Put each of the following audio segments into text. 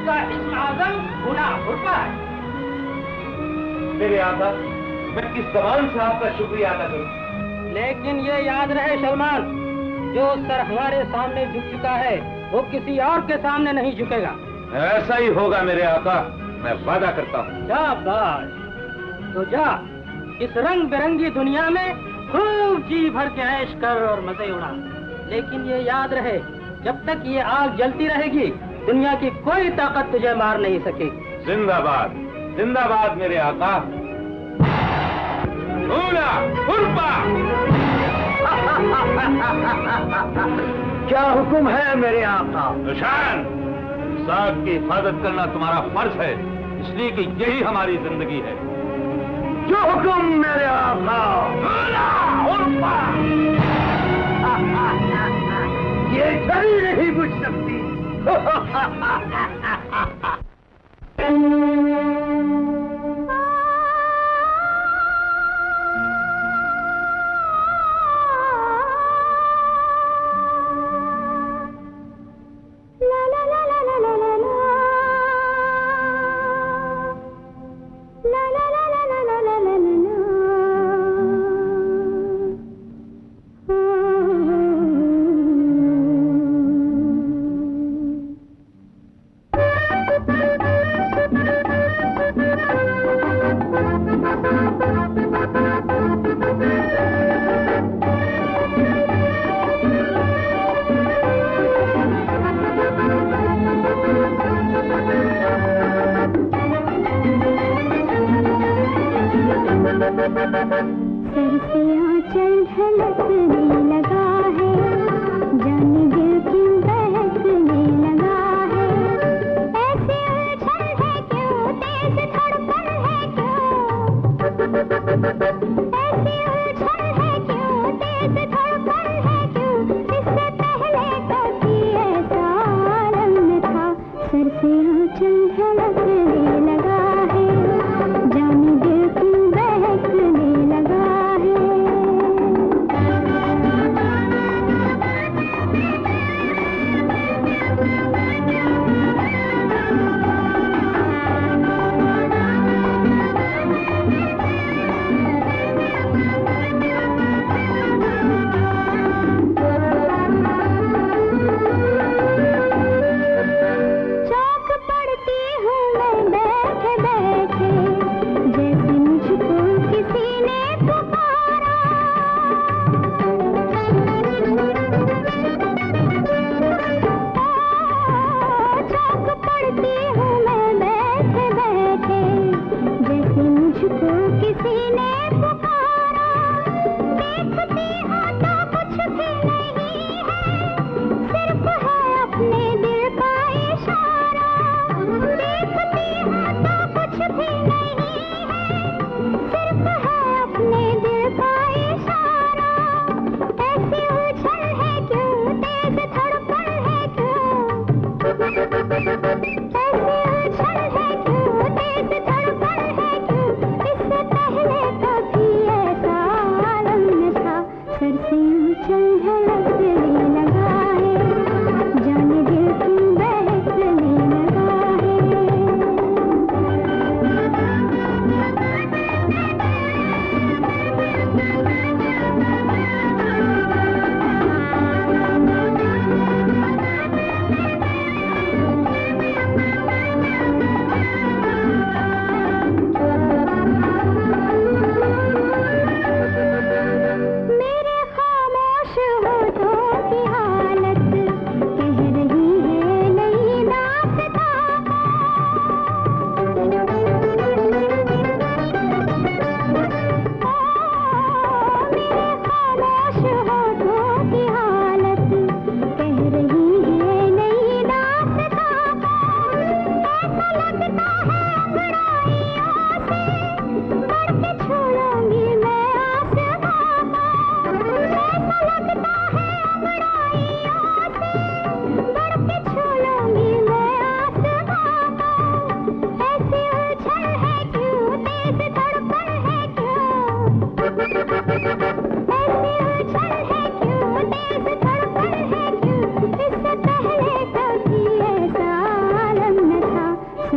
उसका इस्म आज़म गुनाह हुर्फा है। मेरे आका, मैं किस ज़बान से आपका शुक्रिया अदा करूं? लेकिन ये याद रहे सलमान, जो सर हमारे सामने झुक चुका है वो किसी और के सामने नहीं झुकेगा। ऐसा ही होगा मेरे आका, मैं वादा करता हूँ। शाबाश, तो जा इस रंग बिरंगी दुनिया में खूब जी भर के ऐश कर और मजे उड़ा। लेकिन ये याद रहे, जब तक ये आग जलती रहेगी दुनिया की कोई ताकत तुझे मार नहीं सकेगी। जिंदाबाद, जिंदाबाद मेरे आका। Hurrah, hurrah. क्या हुक्म है मेरे आका? निशान, साग की हिफाजत करना तुम्हारा फर्ज है, इसलिए कि यही हमारी जिंदगी है। जो हुक्म मेरे आका। ये छड़ी नहीं बुझ सकती।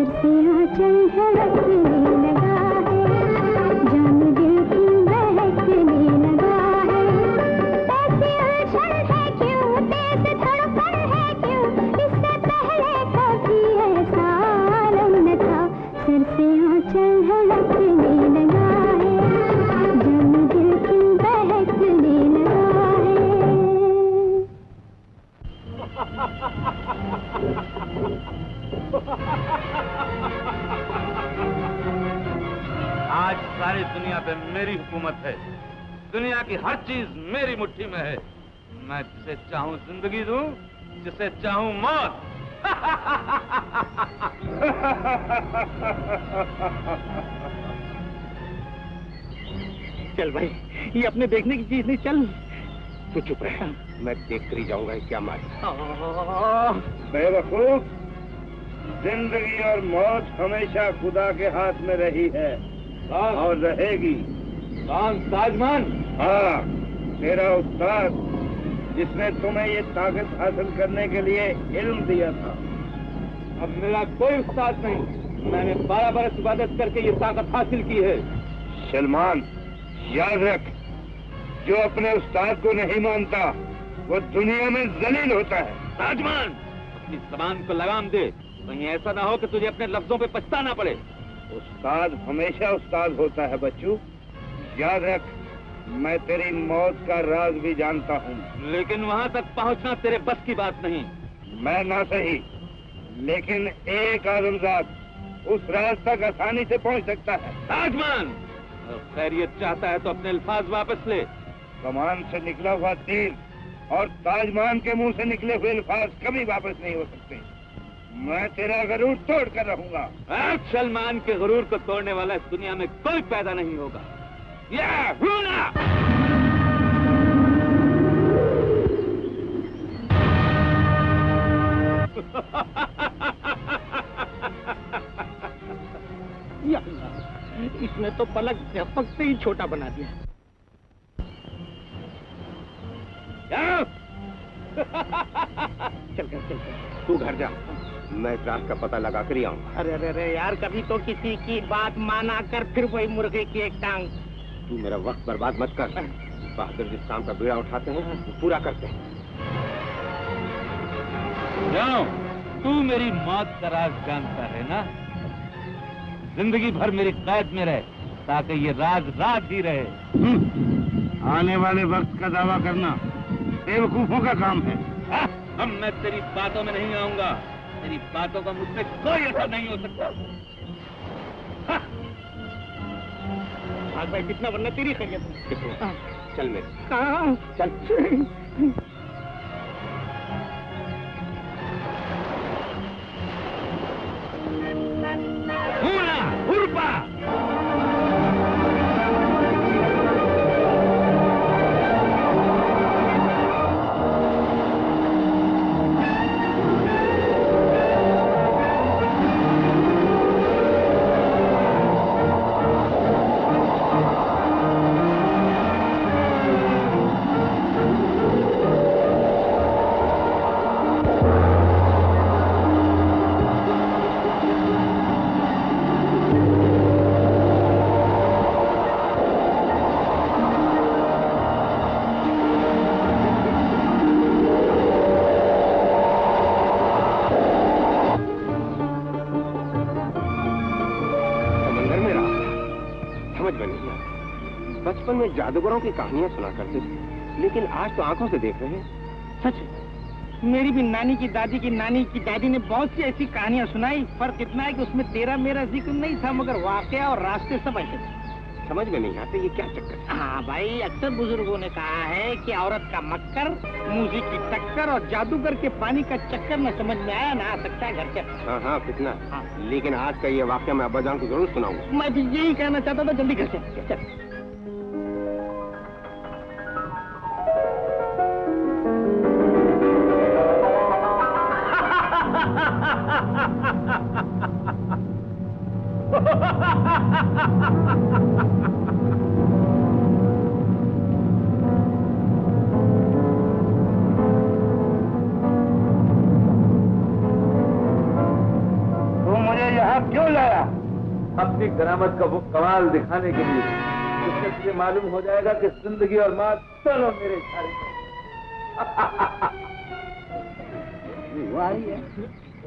सर से आंचल ढकने लगा है, जान दिल क्यों बहकने लगा है। ऐसी उलझन है क्यों, तेज धड़कन है क्यों, इससे पहले कभी ऐसा आलम न था। सर से आंचल ढकने लगा है, जान दिल क्यों बहकने लगा है। आज सारी दुनिया पे मेरी हुकूमत है। दुनिया की हर चीज मेरी मुट्ठी में है। मैं जिसे चाहूं जिंदगी दूं, जिसे चाहूं मौत। चल भाई, ये अपने देखने की चीज नहीं, चल। तू चुप रह, मैं देख कर ही जाऊंगा क्या मार। बेवकूफ, जिंदगी और मौत हमेशा खुदा के हाथ में रही है और रहेगी। कौन? ताजमान? हाँ, तेरा उस्ताद, जिसने तुम्हें ये ताकत हासिल करने के लिए इल्म दिया था। अब मेरा कोई उस्ताद नहीं। मैंने 12 बरस इबादत करके ये ताकत हासिल की है। सलमान, याद रख, जो अपने उस्ताद को नहीं मानता वो दुनिया में जलील होता है। ताजमान, अपनी जबान को लगाम दे, कहीं ऐसा ना हो कि तुझे अपने लफ्जों पे पछताना पड़े। उस्ताद हमेशा उस्ताद होता है बच्चू। याद रख, मैं तेरी मौत का राज भी जानता हूँ। लेकिन वहाँ तक पहुँचना तेरे बस की बात नहीं। मैं ना सही, लेकिन एक आदमजाद उस राज तक आसानी से पहुँच सकता है। ताजमान, अगर खैरियत चाहता है तो अपने अल्फाज वापस ले। कमान से निकला हुआ तीर और ताजमान के मुंह से निकले हुए अल्फाज कभी वापस नहीं हो सकते। मैं तेरा गरूर तोड़ कर रहूंगा। सलमान के गरूर को तोड़ने वाला इस दुनिया में कोई पैदा नहीं होगा। या रूना! या अल्लाह, इसने तो पलक झपकते ही छोटा बना दिया। चल कर, चल कर। तू घर जा, मैं इस रात का पता लगा कर ही आऊंगा। अरे अरे अरे यार, कभी तो किसी की बात माना कर, फिर वही मुर्गे की एक टांग। तू मेरा वक्त बर्बाद मत कर। बहादुर जिस काम का बीड़ा उठाते हैं वो पूरा करते हैं। जाओ, तू मेरी मौत का राज जानता है ना? जिंदगी भर मेरी कैद में रहे ताकि ये राज राज ही रहे। आने वाले वक्त का दावा करना बेवकूफों का काम है। अब मैं तेरी बातों में नहीं आऊंगा। तेरी बातों का मुझ पे कोई असर नहीं हो सकता। भाग भाई, कितना बनना तेरी खैरियत में। चल मेरे कहाँ? चल। हुना, हुरपा! बचपन में जादूगरों की कहानियां सुना करते थे, लेकिन आज तो आंखों से देख रहे हैं। सच है, मेरी भी नानी की दादी ने बहुत सी ऐसी कहानियां सुनाई। फर्क इतना है कि उसमें तेरा मेरा जिक्र नहीं था, मगर वाकया और रास्ते सब ऐसे थे। समझ में नहीं आते ये क्या चक्कर है? हाँ भाई, अक्सर बुजुर्गों ने कहा है कि औरत का मक्कर, मूजी की टक्कर और जादूगर के पानी का चक्कर में समझ में आया ना आ सकता है घर के। हाँ हाँ, कितना। हाँ। लेकिन आज का ये वाकया मैं अब्बाजान को जरूर सुनाऊंगा। मैं भी यही कहना चाहता था, जल्दी घर से चल। यहाँ क्यों लाया? अपनी करामत का वो कमाल दिखाने के लिए जिससे तुझे मालूम हो जाएगा कि जिंदगी और मौत दोनों मेरे इशारे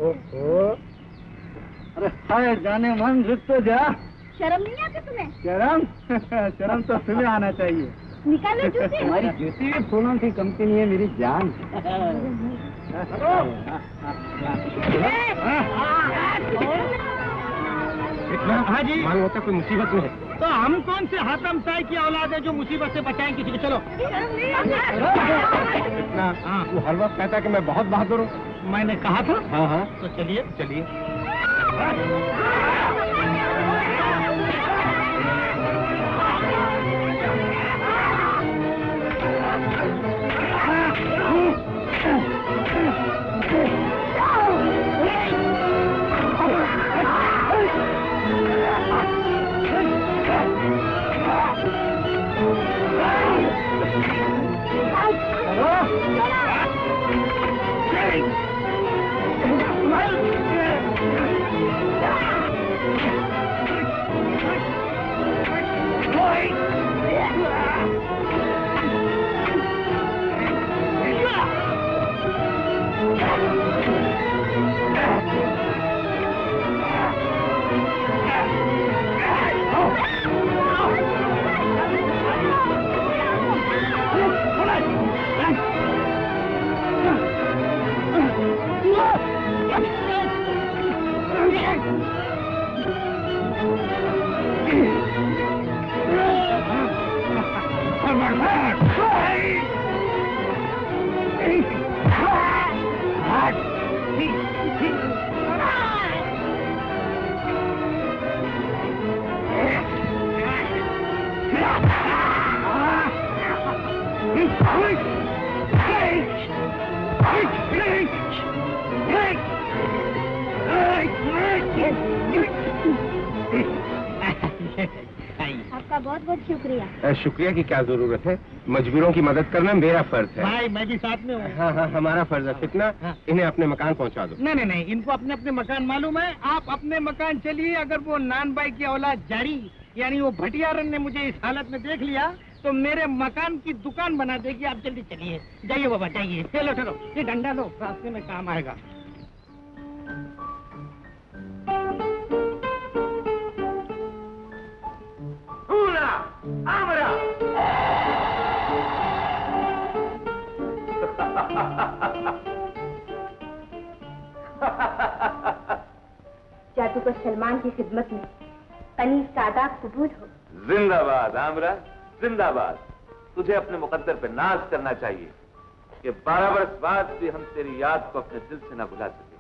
ओहो, अरे हाय जाने मन रुक तो जा। शर्म नहीं आती तुम्हें? शर्म शर्म तो तुम्हें आना चाहिए। निकालो जूते। हमारी जूती भी फूलों की कंपनी है मेरी जान। हाँ जी, मालूम होता कोई मुसीबत में है। तो हम कौन से हातम साई की औलाद है जो मुसीबत से बचाएं किसी को? चलो। इतना वो हर वक्त कहता है कि मैं बहुत बहादुर हूँ। मैंने कहा था। हाँ हाँ, तो चलिए चलिए। आपका बहुत बहुत शुक्रिया। शुक्रिया की क्या जरूरत है? मजबूरों की मदद करना मेरा फर्ज है। भाई मैं भी साथ में हूँ। हाँ हाँ, हमारा फर्ज है। कितना? इन्हें अपने मकान पहुंचा दो। नहीं नहीं नहीं, इनको अपने अपने मकान मालूम है। आप अपने मकान चलिए। अगर वो नान भाई की औलाद जारी यानी वो भटियारन ने मुझे इस हालत में देख लिया तो मेरे मकान की दुकान बना देगी। आप जल्दी चलिए। जाइए बाबा जाइए। चलो चलो, ये डंडा लो, रास्ते में काम आएगा। जादूगर सलमान की खिदमत में कनीज का आदाब कबूल हो। जिंदाबाद आमरा, जिंदाबाद। तुझे अपने मुकद्दर पे नाज करना चाहिए कि 12 बरस बाद भी हम तेरी याद को अपने दिल से न भुला सके।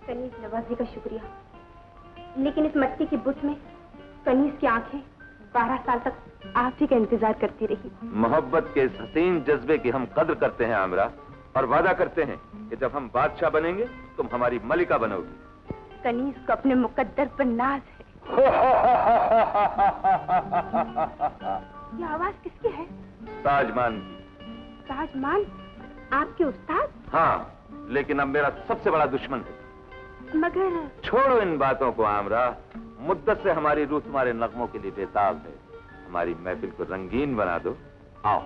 कनीज नवाजी का शुक्रिया, लेकिन इस मट्टी की बुत में कनीज की आंखें 12 साल तक आप ही का इंतजार करती रही। मोहब्बत के इस हसीन जज्बे की हम कद्र करते हैं आमरा, और वादा करते हैं कि जब हम बादशाह बनेंगे तुम हमारी मलिका बनोगी। कनीज को अपने मुकद्दर पर नाज है। ये आवाज किसकी है? ताजमान की। ताजमान आपके उस्ताद? हाँ, लेकिन अब मेरा सबसे बड़ा दुश्मन है। मगर छोड़ो इन बातों को आमरा। मुद्दत से हमारी रूह तुम्हारे नगमों के लिए बेताब है। हमारी महफिल को रंगीन बना दो। आओ।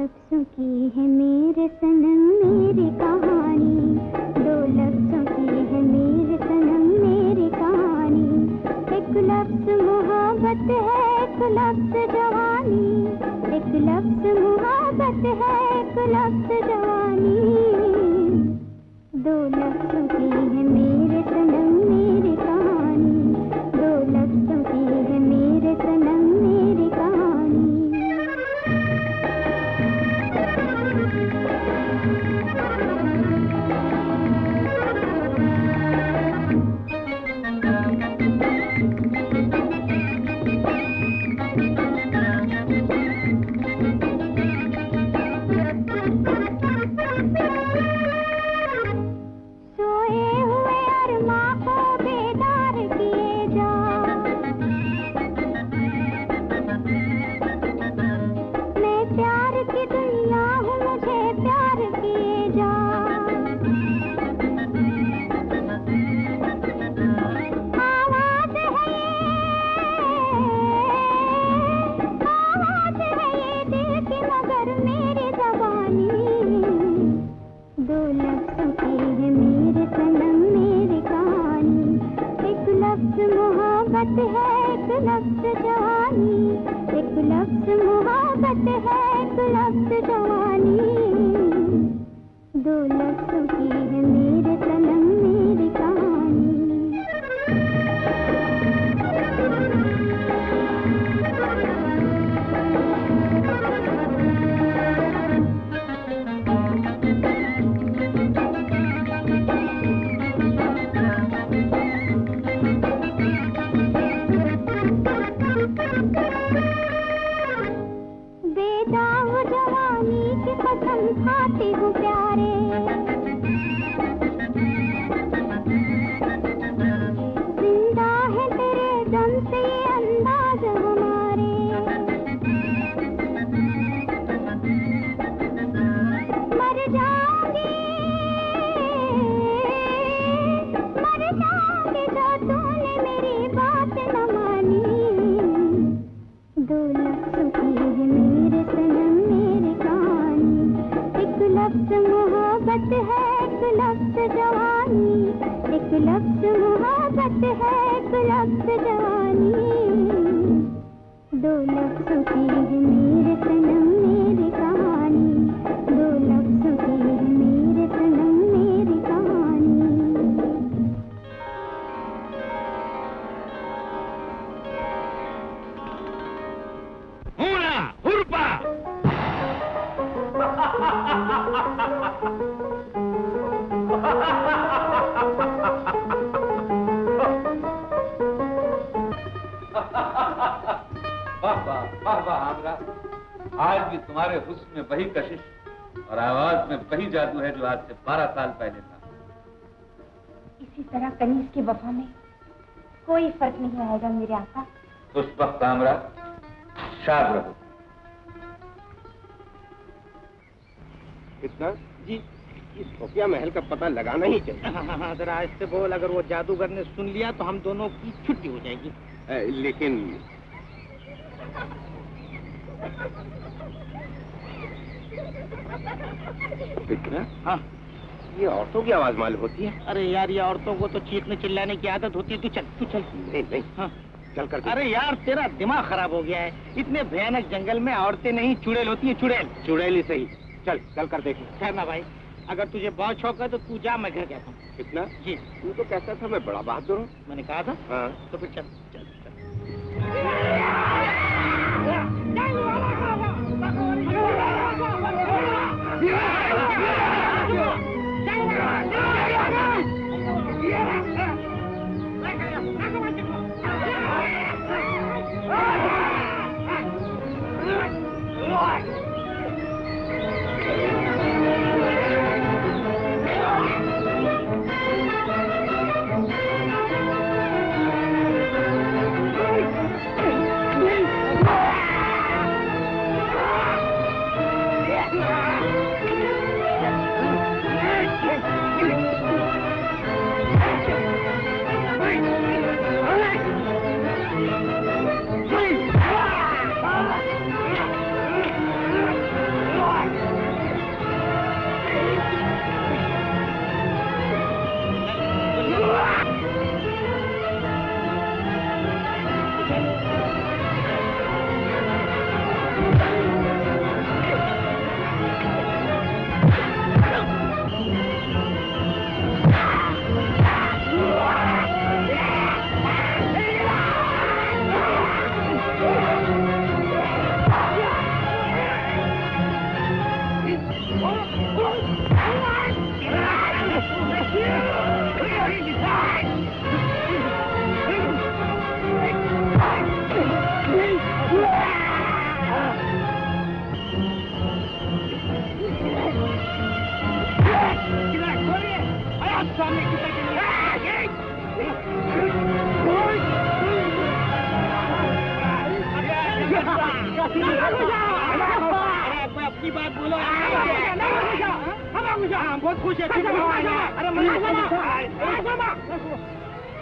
लफ्ज़ों की है मेरे सनम मेरी कहानी, दो लफ्ज़ों की है मेरे सनम मेरी कहानी। एक लफ्ज़ मोहब्बत है, एक लफ्ज़ जवानी, एक लफ्ज़ मोहब्बत है, एक लफ्ज़ जवानी। दो लफ्ज़ों की है मेरे सनम मेरी कहानी, दो लफ्ज़ों की है मेरे सनम मेरी कहानी। आज भी तुम्हारे हुस्न में वही कशिश और आवाज में वही जादू है जो आज से 12 साल पहले था। इसी तरह कनीज की वफा में कोई फर्क नहीं आएगा मेरे आका। उस वक्त आमरा शाद रहो। कितना जी इस सोफिया महल का पता लगाना ही चाहिए। जरा इससे बोल, अगर वो जादूगर ने सुन लिया तो हम दोनों की छुट्टी हो जाएगी। लेकिन कितना हाँ, ये औरतों की आवाज मालूम होती है। अरे यार, ये औरतों को तो चीखने चिल्लाने की आदत होती है। तू चल, तू चल। नहीं हाँ, चल कर। अरे यार, तेरा दिमाग खराब हो गया है। इतने भयानक जंगल में औरतें नहीं, चुड़ैल होती है। चुड़ैल चुड़ैल ही सही। चल चल कर देखें। खैर ना भाई, अगर तुझे बहुत शौक है तो तू जा, मैं घर कहता हूँ। कितना जी, तू तो कहता था मैं बड़ा बहादुर हूँ। मैंने कहा था। हाँ तो फिर चल चल चल। अपनी बात बोलो। बहुत खुश है।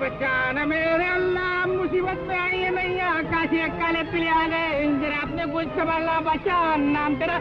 बचाना मेरे अल्लाह, मुसीबत में आई है नैया, काशी काले पिले आ गए, जरा अपने कुछ संभालना बचा, नाम तेरा।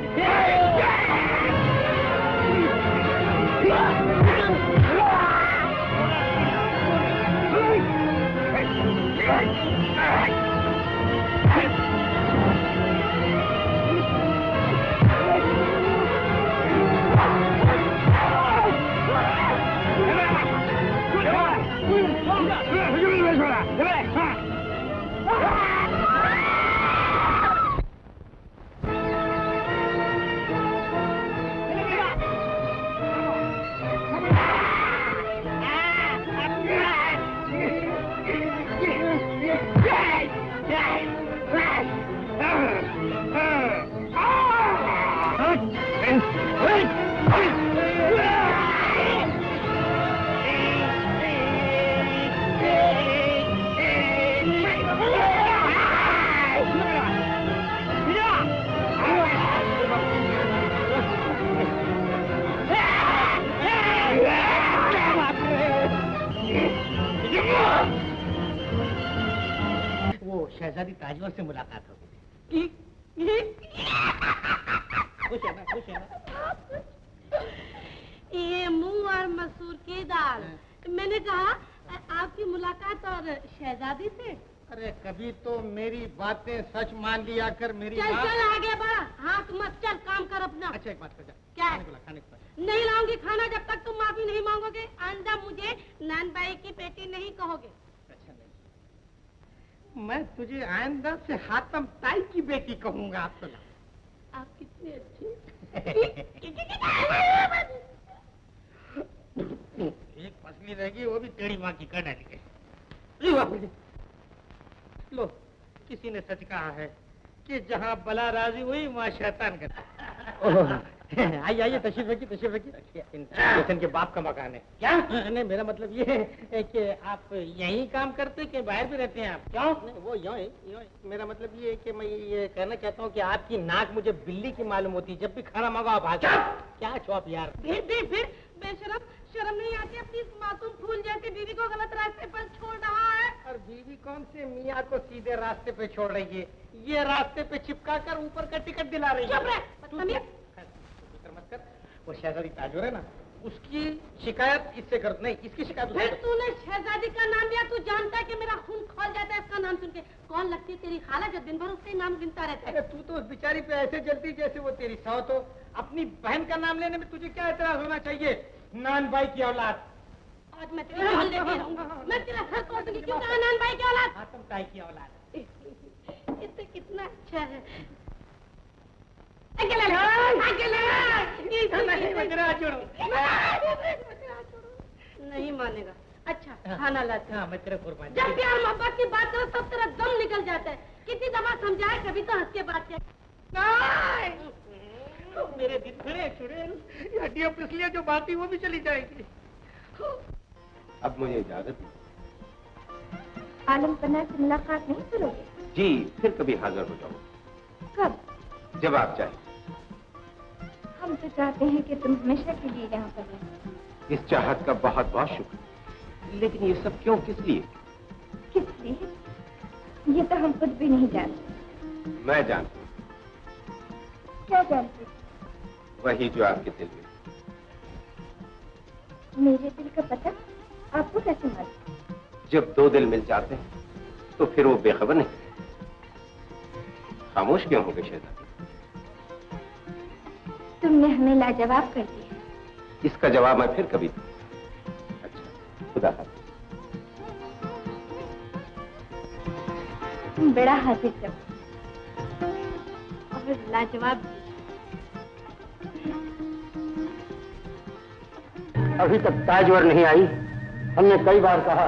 शहजादी ताजवर से मुलाकात हो गई। खुश है ना, खुश है ना? ये मुंह और मसूर की दाल। मैंने कहा आपकी मुलाकात और शहजादी से। अरे कभी तो मेरी बातें सच मान लिया कर। मेरी चल चल आगे बढ़, हाथ मत चल, काम कर अपना। अच्छा एक बात कर जा। क्या? खाने को नहीं लाऊंगी खाना जब तक तुम माफी नहीं मांगोगे। आंदा मुझे नानबाई की बेटी नहीं कहोगे। अच्छा नहीं, मैं तुझे आइंदा से हातम ताई की बेटी कहूंगा। आप तो आप कितने अच्छे। एक फसली रहेगी, वो भी तेरी माँ की कर डाली। लो, किसी ने सच कहा है कि जहाँ बला राजी हुई वहाँ शैतान करता। आइए आइए, तशरीफ रखिए, तशरीफ रखिए। स्टेशन के बाप का मकान है। क्या? नहीं, मेरा मतलब ये है कि आप यहीं काम करते कि बाहर भी रहते हैं आप? क्यों? नहीं, वो यूँ ही। मेरा मतलब ये है कि मैं ये कहना चाहता हूँ कि आपकी नाक मुझे बिल्ली की मालूम होती है। जब भी खाना मंगाओ आप भाग। क्या चौप यार? फिर बेशरम, शर्म नहीं आती अपनी इस मासूम फूल जैसी बीवी को गलत रास्ते पर छोड़ रहा है। और बीवी कौन से मियाँ को सीधे रास्ते पे छोड़ रही है? ये रास्ते पे चिपका कर ऊपर का टिकट दिला रही है। मत कर। वो शहजादी ताजवर है ना, उसकी शिकायत इससे कर। नहीं, इसकी शिकायत। फिर तूने शहजादी का नाम लिया। तू जानता है कि मेरा खून खौल जाता है इसका नाम सुन के। कौन लगती है तेरी खाला जो दिन भर उसके नाम गिनता रहता है? तू तो उस बेचारी पे ऐसे जलती जैसे वो तेरी सौत हो। अपनी बहन का नाम लेने में तुझे क्या एतराज होना चाहिए? नानबाई की औलाद। आज मैं तेरी जान लेके रहूंगा। मैं तेरा हक तोड़ दूंगी। क्यों कहा नानबाई की औलाद? हातम ताई की औलाद। इससे कितना अच्छा है। नहीं मानेगा। अच्छा खाना लाते। हाँ, मैं तेरे कुर्बान। जब प्यार मोहब्बत की बात करो सब तेरा दम निकल जाता है। कितनी दफा समझाए, कभी तो हंस के बात किया। मेरे दिन खड़े छुड़े, हड्डियां पिसलियां जो बाती वो भी चली जाएगी। अब मुझे इजाजत दो। आलम पन्ना से मुलाकात नहीं करोगे? जी, फिर कभी हाजिर हो जाओ। कब? जब आप चाहें। हम तो चाहते हैं कि तुम हमेशा के लिए यहाँ पर रहो। इस चाहत का बहुत बहुत शुक्र, लेकिन ये सब क्यों, किस लिए? किस लिए? ये तो हम खुद भी नहीं जानते। मैं जानता हूँ। क्या जानते? वही जो आपके दिल में। मेरे दिल का पता आपको कैसे मालूम? जब दो दिल मिल जाते हैं तो फिर वो बेखबर नहीं। खामोश क्यों हो गए शहजादी? तुमने हमें लाजवाब कर दिया। इसका जवाब मैं फिर कभी दूंगा। अच्छा, खुदा हाफिज। तुम बड़ा हाजिर जब और लाजवाब। अभी तक ताजवर नहीं आई। हमने कई बार कहा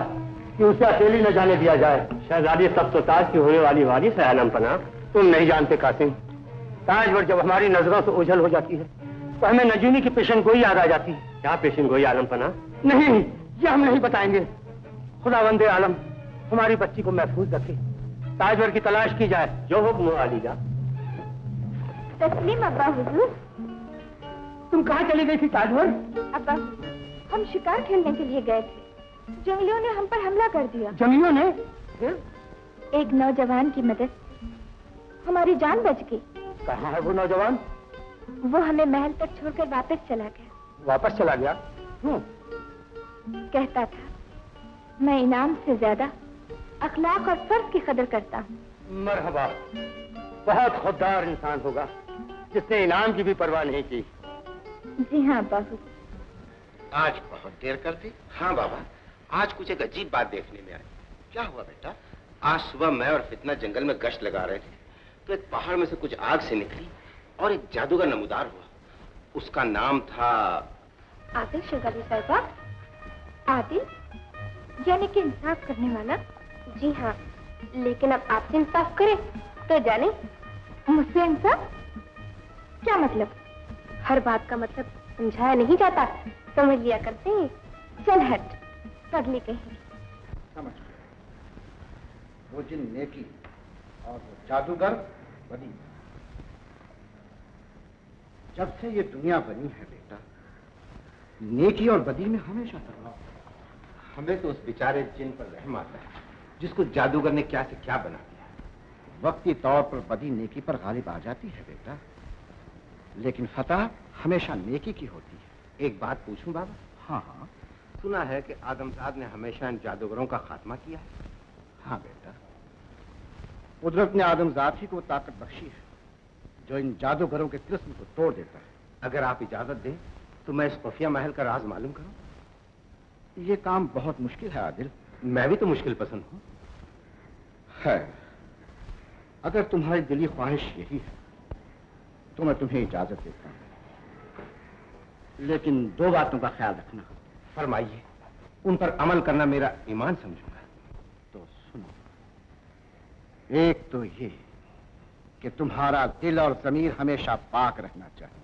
कि उसे अकेली न जाने दिया जाए। शहजादी सब तो ताज की होने वाली वारिस है आलम पना। तुम नहीं जानते कासिम, ताजवर जब हमारी नजरों से ओझल हो जाती है तो हमें नजूमी की पेशन गोई याद आ जाती है। क्या पेशन गोई आलम पना? नहीं, ये हम नहीं बताएंगे। खुदावंदे आलम हमारी बच्ची को महफूज रखे। ताजवर की तलाश की जाए। जो हुक्म हो आलीजा। तस्लीम अब्बा हुजूर। तुम कहाँ चली गई थी ताजवर? अब्बा, हम शिकार खेलने के लिए गए थे। जंगलियों ने हम पर हमला कर दिया। जंगलियों ने? एक नौजवान की मदद हमारी जान बच गई। कहाँ है वो नौजवान? वो हमें महल तक छोड़कर वापस चला गया। वापस चला गया? कहता था मैं इनाम से ज्यादा अखलाक और फर्ज की कदर करता हूँ। मरहबा, बहुत खुददार इंसान होगा जिसने इनाम की भी परवाह नहीं की। जी हाँ बाबू। आज बहुत देर कर दी। हाँ बाबा, आज कुछ एक अजीब बात देखने में आई। क्या हुआ बेटा? आज सुबह मैं और फितना जंगल में गश्त लगा रहे थे तो एक पहाड़ में से कुछ आग से निकली और एक जादूगर नमूदार हुआ। उसका नाम था आदिल शहजादी साहिबा। आदिल यानी कि इंसाफ करने वाला। जी हाँ, लेकिन अब आपसे इंसाफ करे तो जाने मुझसे इंसाफ क्या मतलब? हर बात का मतलब समझाया नहीं जाता, समझ लिया करते हैं। चल हट, पगली कहीं। समझ गया। वो जिन नेकी और वो जादूगर बनी। जब से ये दुनिया बनी है बेटा, नेकी और बदी में हमेशा टकराव। हमें तो उस बेचारे जिन पर रहम आता है जिसको जादूगर ने क्या से क्या बना दिया। वक्ती तौर पर बदी नेकी पर गालिब आ जाती है बेटा, लेकिन फतह हमेशा नेकी की होती है। एक बात पूछूं बाबा? हाँ हाँ। सुना है कि आदमजाद ने हमेशा इन जादूगरों का खात्मा किया है। हाँ बेटा, कुदरत ने आदमजाद ही को ताकत बख्शी है जो इन जादूगरों के तिलिस्म को तोड़ देता है। अगर आप इजाजत दें तो मैं इस खुफिया महल का राज मालूम करूं। ये काम बहुत मुश्किल है आदिल। मैं भी तो मुश्किल पसंद हूं। है, अगर तुम्हारी दिली ख्वाहिश यही है तो मैं तुम्हें इजाजत देता हूं, लेकिन दो बातों का ख्याल रखना। फरमाइए। उन पर अमल करना मेरा ईमान समझूंगा। तो सुनो, एक तो ये कि तुम्हारा दिल और जमीर हमेशा पाक रहना चाहिए।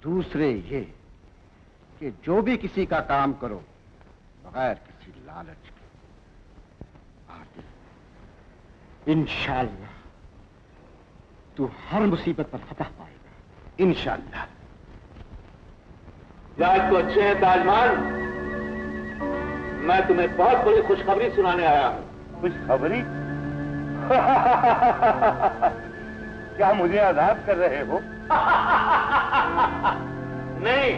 दूसरे ये कि जो भी किसी का काम करो बगैर किसी लालच के। आदिल, इंशाअल्लाह तू हर मुसीबत पर फतह पाएगा। इंशाअल्लाह। आज तो अच्छे हैं ताजमान। मैं तुम्हें बहुत बड़ी खुशखबरी सुनाने आया हूँ। खुशखबरी? क्या मुझे आजाद कर रहे हो? नहीं,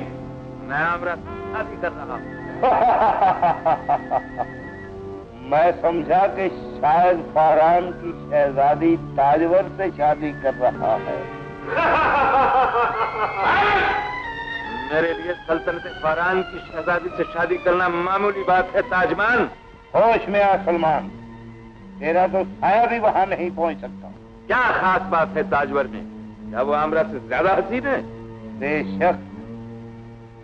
मैं आमरा से शादी कर रहा हूँ। मैं समझा कि शायद फहरान की शहजादी ताजवर से शादी कर रहा है। मेरे लिए सल्तनत फहरान की शहजादी से शादी करना मामूली बात है ताजमान। होश में आ सलमान, तेरा तो साया भी वहां नहीं पहुंच सकता। क्या खास बात है ताजवर में? क्या वो आमरा से ज्यादा हसीन है? बेशक,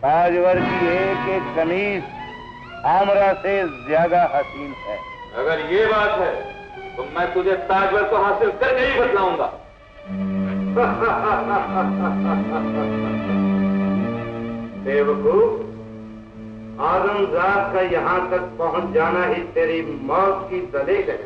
ताजवर की एक एक कनीज आमरा से ज्यादा हसीन है। अगर ये बात है तो मैं तुझे ताजवर को हासिल करके ही बतलाऊंगा। बेवकूफ, आदमजाद का यहाँ तक पहुँच जाना ही तेरी मौत की दलील है।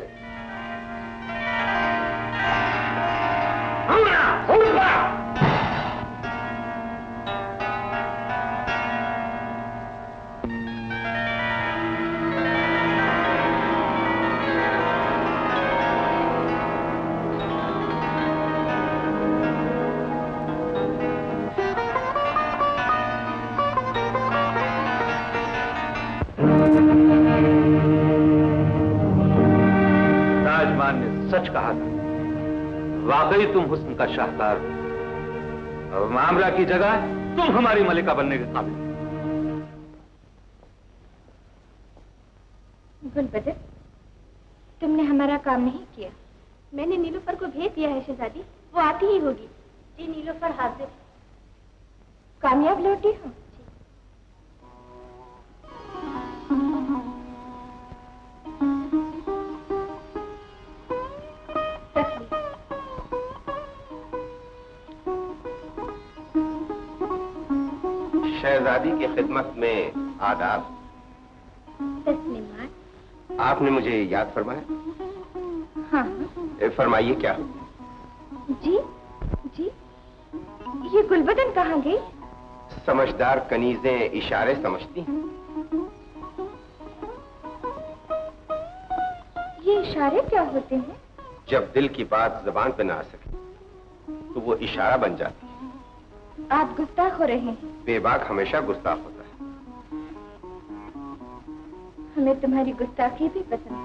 सच कहा था, वाकई तुम हुस्न का शाहकार हो। अब मामला की जगह तुम हमारी मलिका बनने के काबिल। गुलबदर, तुमने हमारा काम नहीं किया। मैंने नीलोफर को भेज दिया है शहजादी, वो आती ही होगी। जी नीलोफर हाजिर। कामयाब लौटी हो? शहजादी की खिदमत में आदाब। तस्लीमात। आपने मुझे याद फरमाया? हाँ। फरमाइए क्या? जी जी, ये गुलबदन कहाँ गई? समझदार कनीजें इशारे समझती हैं। ये इशारे क्या होते हैं? जब दिल की बात जबान पे ना आ सके तो वो इशारा बन जाती है। आप गुस्ताख हो रहे हैं। बेबाक हमेशा गुस्ताख होता है। हमें तुम्हारी गुस्ताखी भी पसंद है।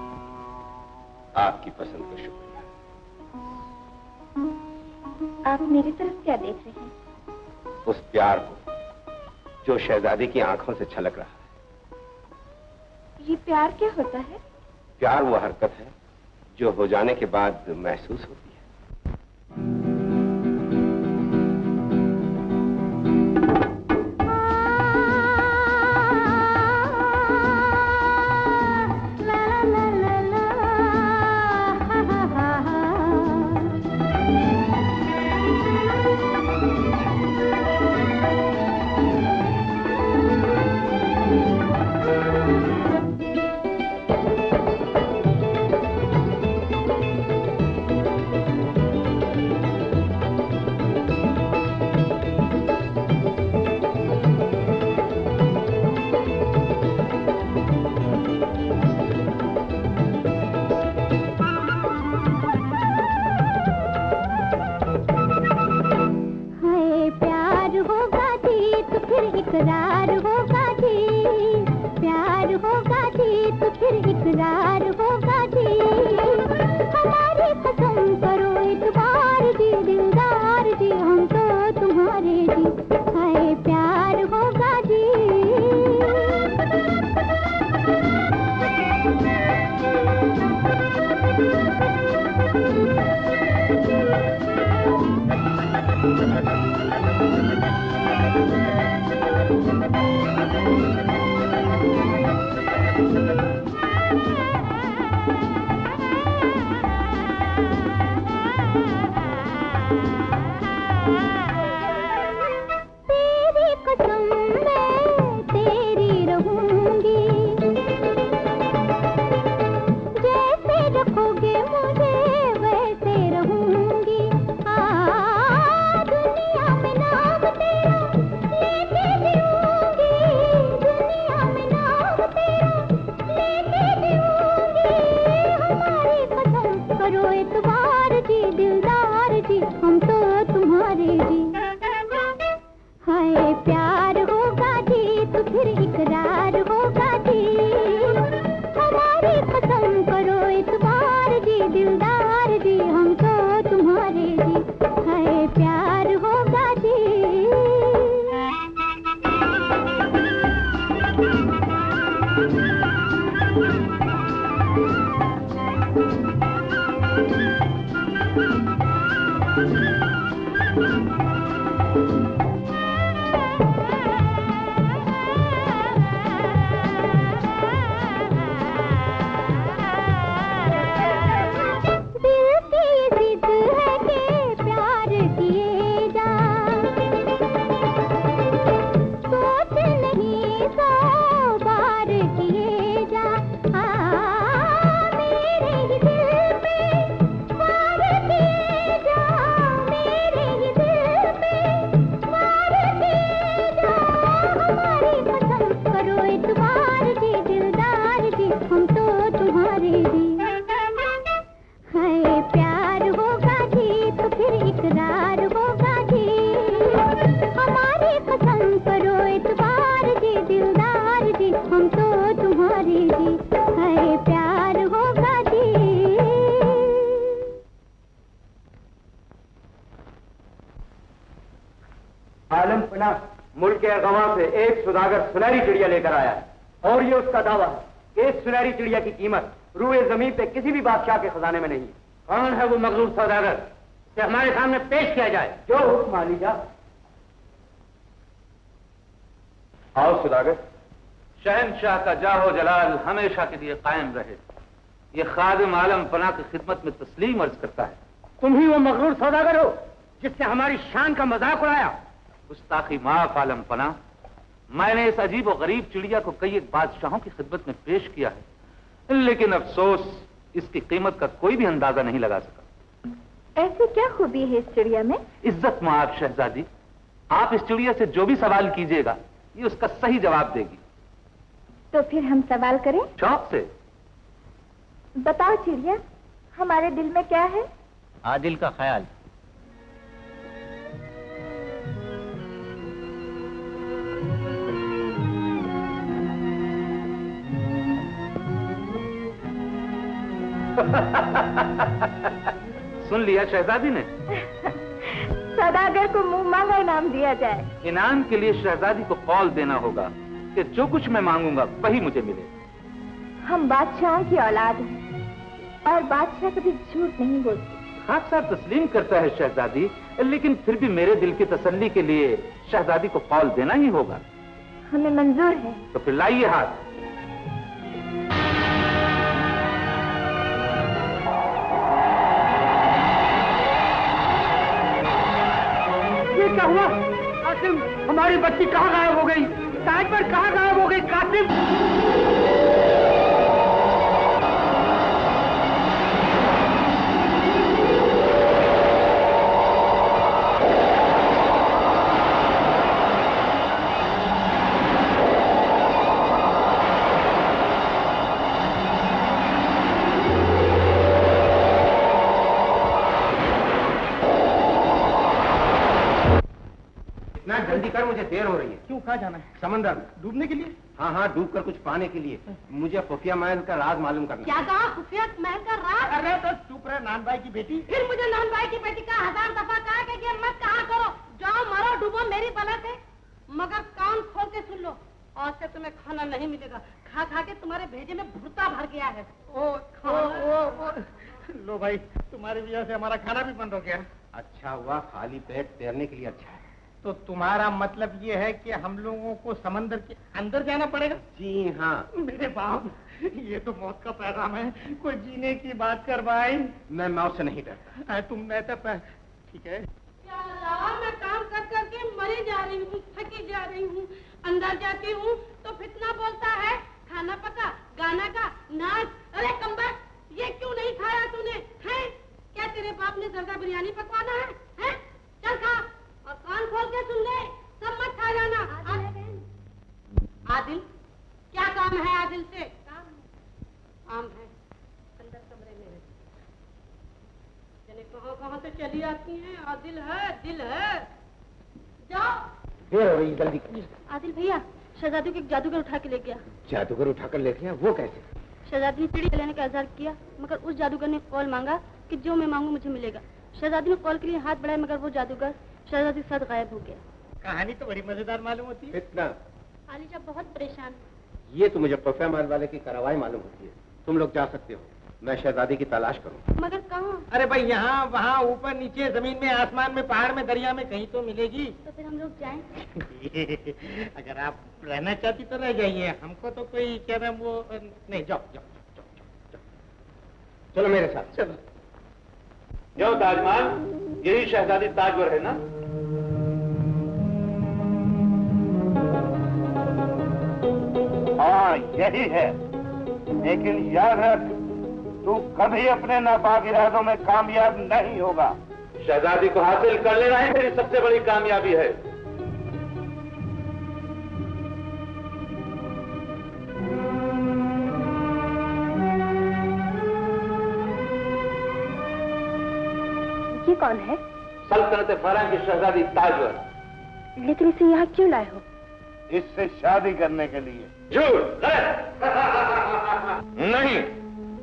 आपकी पसंद का शुक्रिया। आप मेरी तरफ क्या देख रहे हैं? उस प्यार को जो शहजादी की आंखों से छलक रहा है। ये प्यार क्या होता है? प्यार वो हरकत है जो हो जाने के बाद महसूस होती है। मुल्क के अगवा से एक सुदागर सुनहरी चिड़िया लेकर आया है और ये उसका दावा है। इस सुनहरी चिड़िया की कीमत रूए जमीन पे किसी भी बादशाह के खजाने में नहीं है। कौन है वो मगरूर सौदागर? कि हमारे सामने पेश किया जाए। जो हुक्म आली जा। आओ सुदागर। शहनशाह का जाहो जलाल हमेशा के लिए कायम रहे। ये खादिम आलम पना की खिदमत में तस्लीम अर्ज करता है। तुम ही वो मगरूर सौदागर हो जिसने हमारी शान का मजाक उड़ाया। गुस्ताखी माफ आलम पना। मैंने इस अजीब और गरीब चिड़िया को कई एक बादशाहों की खिदमत में पेश किया है, लेकिन अफसोस इसकी कीमत का कोई भी अंदाजा नहीं लगा सका। ऐसी क्या खूबी है इस चिड़िया में? इज्जत माब शहजादी, आप इस चिड़िया से जो भी सवाल कीजिएगा ये उसका सही जवाब देगी। तो फिर हम सवाल करें? शौक से। बताओ चिड़िया, हमारे दिल में क्या है? आदिल का ख्याल। सुन लिया शहजादी ने? सौदागर को मुंह मांगा इनाम दिया जाए। इनाम के लिए शहजादी को कौल देना होगा कि जो कुछ मैं मांगूंगा वही मुझे मिले। हम बादशाह की औलाद हैं और बादशाह कभी झूठ नहीं बोलते। खाक साहब तस्लीम करता है शहजादी, लेकिन फिर भी मेरे दिल की तसल्ली के लिए शहजादी को कौल देना ही होगा। हमें मंजूर है। तो फिर लाइए हाथ। ये क्या हुआ? कासिम, हमारी बच्ची कहाँ गायब हो गई? ताज पर कहाँ गायब हो गई? कासिम! जल्दी कर, मुझे देर हो रही है। क्यों, कहाँ जाना है? समंदर में। डूबने के लिए? हाँ हाँ, डूब कर कुछ पाने के लिए। मुझे खुफिया महल का राज मालूम करना। क्या कहा? खुफिया महल का राज? अरे तो चुप रहे, नान भाई की बेटी। फिर मुझे नान भाई की बेटी का 1000 दफा कहा कि ये मत कहा करो। जाओ मरो डूबो, मेरी बलत है। मगर कान खोल के सुन लो, आज से तुम्हें खाना नहीं मिलेगा। खा खा के तुम्हारे भेजे में भुर्ता भर गया है। ओ, लो भाई, तुम्हारी वजह से हमारा खाना भी बंद हो गया। अच्छा हुआ, खाली पेट तैरने के लिए अच्छा है। तो तुम्हारा मतलब ये है कि हम लोगों को समंदर के अंदर जाना पड़ेगा? जी हाँ। मेरे बाप, ये तो मौत का पैगाम है। कोई जीने की बात कर भाई। मैं मौत से नहीं डरता। तुम नहीं तो ठीक है। क्या अल्लाह, मैं काम कर करके मरी जा रही हूँ, थकी जा रही हूँ। अंदर जाती हूँ तो फितना बोलता है, खाना पका, गाना का, नाच। अरे कम्बख्त, ये क्यों नहीं खाया तूने? है क्या तेरे बाप ने जर्दा बिरयानी पकवाना है? चल खा और कान खोल के सुन ले, सब मत खा जाना। आदिल, क्या काम है आदिल से? काम है, अंदर कमरे में है। चले कहाँ से चली आती हैं? आदिल है, दिल है। जाओ। देर हो रही, जल्दी कीजिए। आदिल भैया, शहजादी को एक जादूगर उठा के ले गया। जादूगर उठाकर ले गया? वो कैसे? शहजादी ने चिड़ी लेने का इज़हार किया, मगर उस जादूगर ने कौल मांगा कि जो मैं मांगू मुझे मिलेगा। शहजादी ने कौल के लिए हाथ बढ़ाया, मगर वो जादूगर शहजादी के साथ गायब हो गया। कहानी तो बड़ी मजेदार मालूम होती है। इतना? आलिजा बहुत परेशान है। ये तो मुझे खुफिया महल वाले की कार्रवाई मालूम होती है। तुम लोग जा सकते हो, मैं शहजादी की तलाश करूँ। मगर कहाँ? अरे भाई, यहाँ वहाँ, ऊपर नीचे, जमीन में, आसमान में, पहाड़ में, दरिया में, कहीं तो मिलेगी। तो फिर हम लोग जाएं? अगर आप रहना चाहती तो रह जाइए, हमको तो कोई क्या नाम वो नहीं। जाओ जाओ जाओ जाओ, चलो मेरे साथ। चलो जाओ ताजमान, यही शहजादी ताजवर है ना? हाँ यही है, लेकिन याद रख, तू कभी अपने नापाक इरादों में कामयाब नहीं होगा। शहजादी को हासिल कर लेना ही मेरी सबसे बड़ी कामयाबी है। ये कौन है? सल्तनत फरां की शहजादी ताजवर। लेकिन इसे यहाँ क्यों लाए हो? इससे शादी करने के लिए। झूठ, नहीं,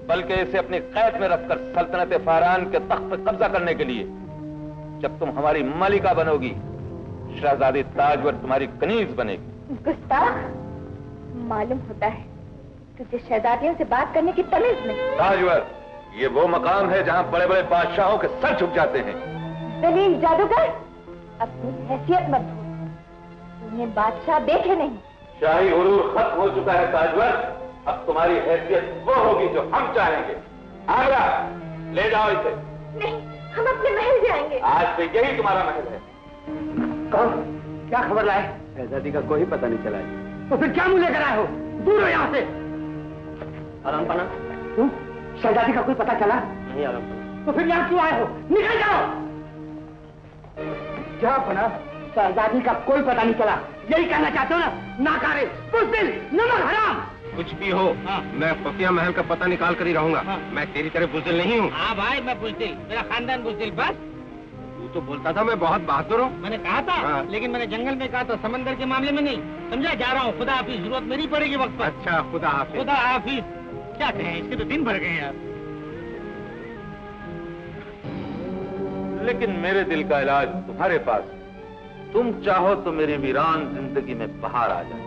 बल्कि इसे अपनी कैद में रखकर सल्तनत फरान के तख्त पर कब्जा करने के लिए। जब तुम हमारी मलिका बनोगी, शहजादी ताजवर तुम्हारी कनीज बनेगी। गुस्ताख, मालूम होता है तुझे शहजादियों से बात करने की तमीज नहीं। ताजवर, ये वो मकाम है जहाँ बड़े बड़े बादशाहों के सर झुक जाते हैं। दलील जादूगर, अपनी हैसियत मत भूल। तुम्हें बादशाह देखे नहीं। शाही हुरूर खत्म हो चुका है ताजवर, अब तुम्हारी हैसियत वो होगी जो हम चाहेंगे। आगरा, ले जाओ इसे। नहीं, हम अपने महल जाएंगे। आज से यही तुम्हारा महल है। कौन? क्या खबर लाए? शहजादी का कोई पता नहीं चला है। तो फिर क्या मुंह लेकर आए हो? दूर हो यहाँ से। आराम पाना, क्यों? शहजादी का कोई पता चला? नहीं आलम पना। तो फिर यहाँ क्यों आए हो? निकल जाओ। क्या पना? शहजादी का कोई पता नहीं चला, यही कहना चाहते हो ना? नाकारे, बुज़दिल, नमक हराम। कुछ भी हो, मैं खुफिया महल का पता निकाल कर ही रहूंगा। मैं तेरी तरह बुज़दिल नहीं हूँ। हाँ भाई, मैं बुज़दिल, मेरा खानदान बुज़दिल। बस तू तो बोलता था मैं बहुत बहादुर हूँ। मैंने कहा था, लेकिन मैंने जंगल में कहा था, समंदर के मामले में नहीं। समझा? जा रहा हूँ, खुदा हाफिज, जरूरत मेरी पड़ेगी वक्त पर। अच्छा, खुदा हाफिज। खुदा हाफिज क्या कहें, इसके तो दिन भर गए यार। लेकिन मेरे दिल का इलाज तुम्हारे पास। तुम चाहो तो मेरी वीरान जिंदगी में बहार आ जाए।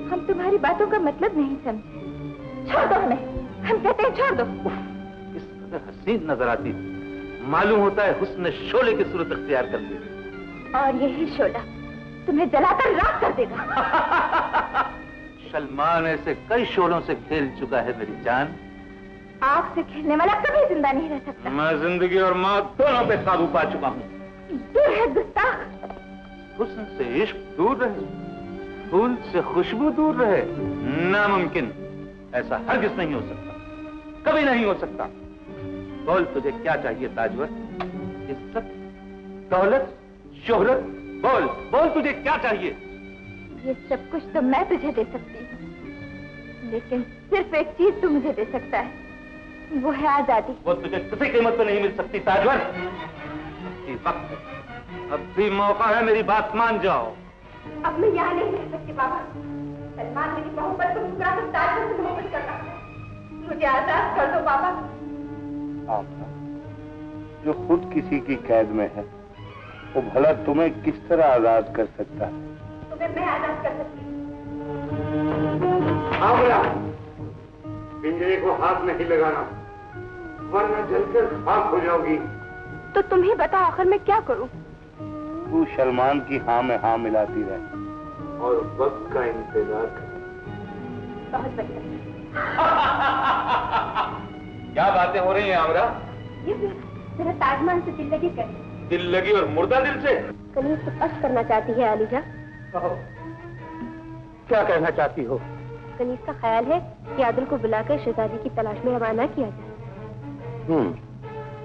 हम तुम्हारी बातों का मतलब नहीं समझे। छोड़ दो हमें, हम कहते हैं छोड़ दो। इस कदर हसीन नजर आती, मालूम होता है हुस्न शोले की सूरत अख्तियार कर ली। और यही शोला तुम्हें जलाकर राख कर देगा। सलमान ऐसे कई शोलों से खेल चुका है मेरी जान। आग से खेलने वाला कभी जिंदा नहीं रह सकता। मैं जिंदगी और मौत दोनों पे काबू पा चुका हूँ। दूर है गुस्ताख। हुस्न से इश्क दूर रहे, फूल से खुशबू दूर रहे, नामुमकिन। ऐसा हरगिज नहीं हो सकता, कभी नहीं हो सकता। बोल तुझे क्या चाहिए ताजवर? इज्जत, दौलत, शोहरत? बोल बोल, तुझे क्या चाहिए? ये सब कुछ तो मैं तुझे दे सकती हूँ, लेकिन सिर्फ एक चीज तू मुझे दे सकता है, वो है आजादी। वो तुझे किसी कीमत पे नहीं मिल सकती ताजवर। वक्त अब भी मौका है, मेरी बात मान जाओ। अब मैं यहाँ नहीं रह सकती बाबा। सलमान मेरी मोहब्बत को ठुकरा कर ताजवर से मोहब्बत करता है। मुझे आजाद कर दो बाबा। आमना, जो खुद किसी की कैद में है, वो भला तुम्हें किस तरह आजाद कर सकता है? तुम्हें मैं आजाद कर सकती हूँ। आमना, पिंजरे को हाथ नहीं लगाना, वरना जलकर खाक हो जाओगी। तो तुम ही बताओ, आखिर मैं क्या करूँ? तू सलमान की हाँ में हाँ मिलाती रहे और वक्त का इंतजार कर। बहुत बढ़िया। क्या बातें हो रही हैं आमरा? ये मेरा ताजमहल से दिल लगी कर। दिल लगी और मुर्दा दिल से? कनीज कुछ अर्ज करना चाहती है आलिजा। कहो, क्या कहना चाहती हो? कनीज का ख्याल है कि आदिल को बुलाकर शहजादी की तलाश में रवाना किया जाए।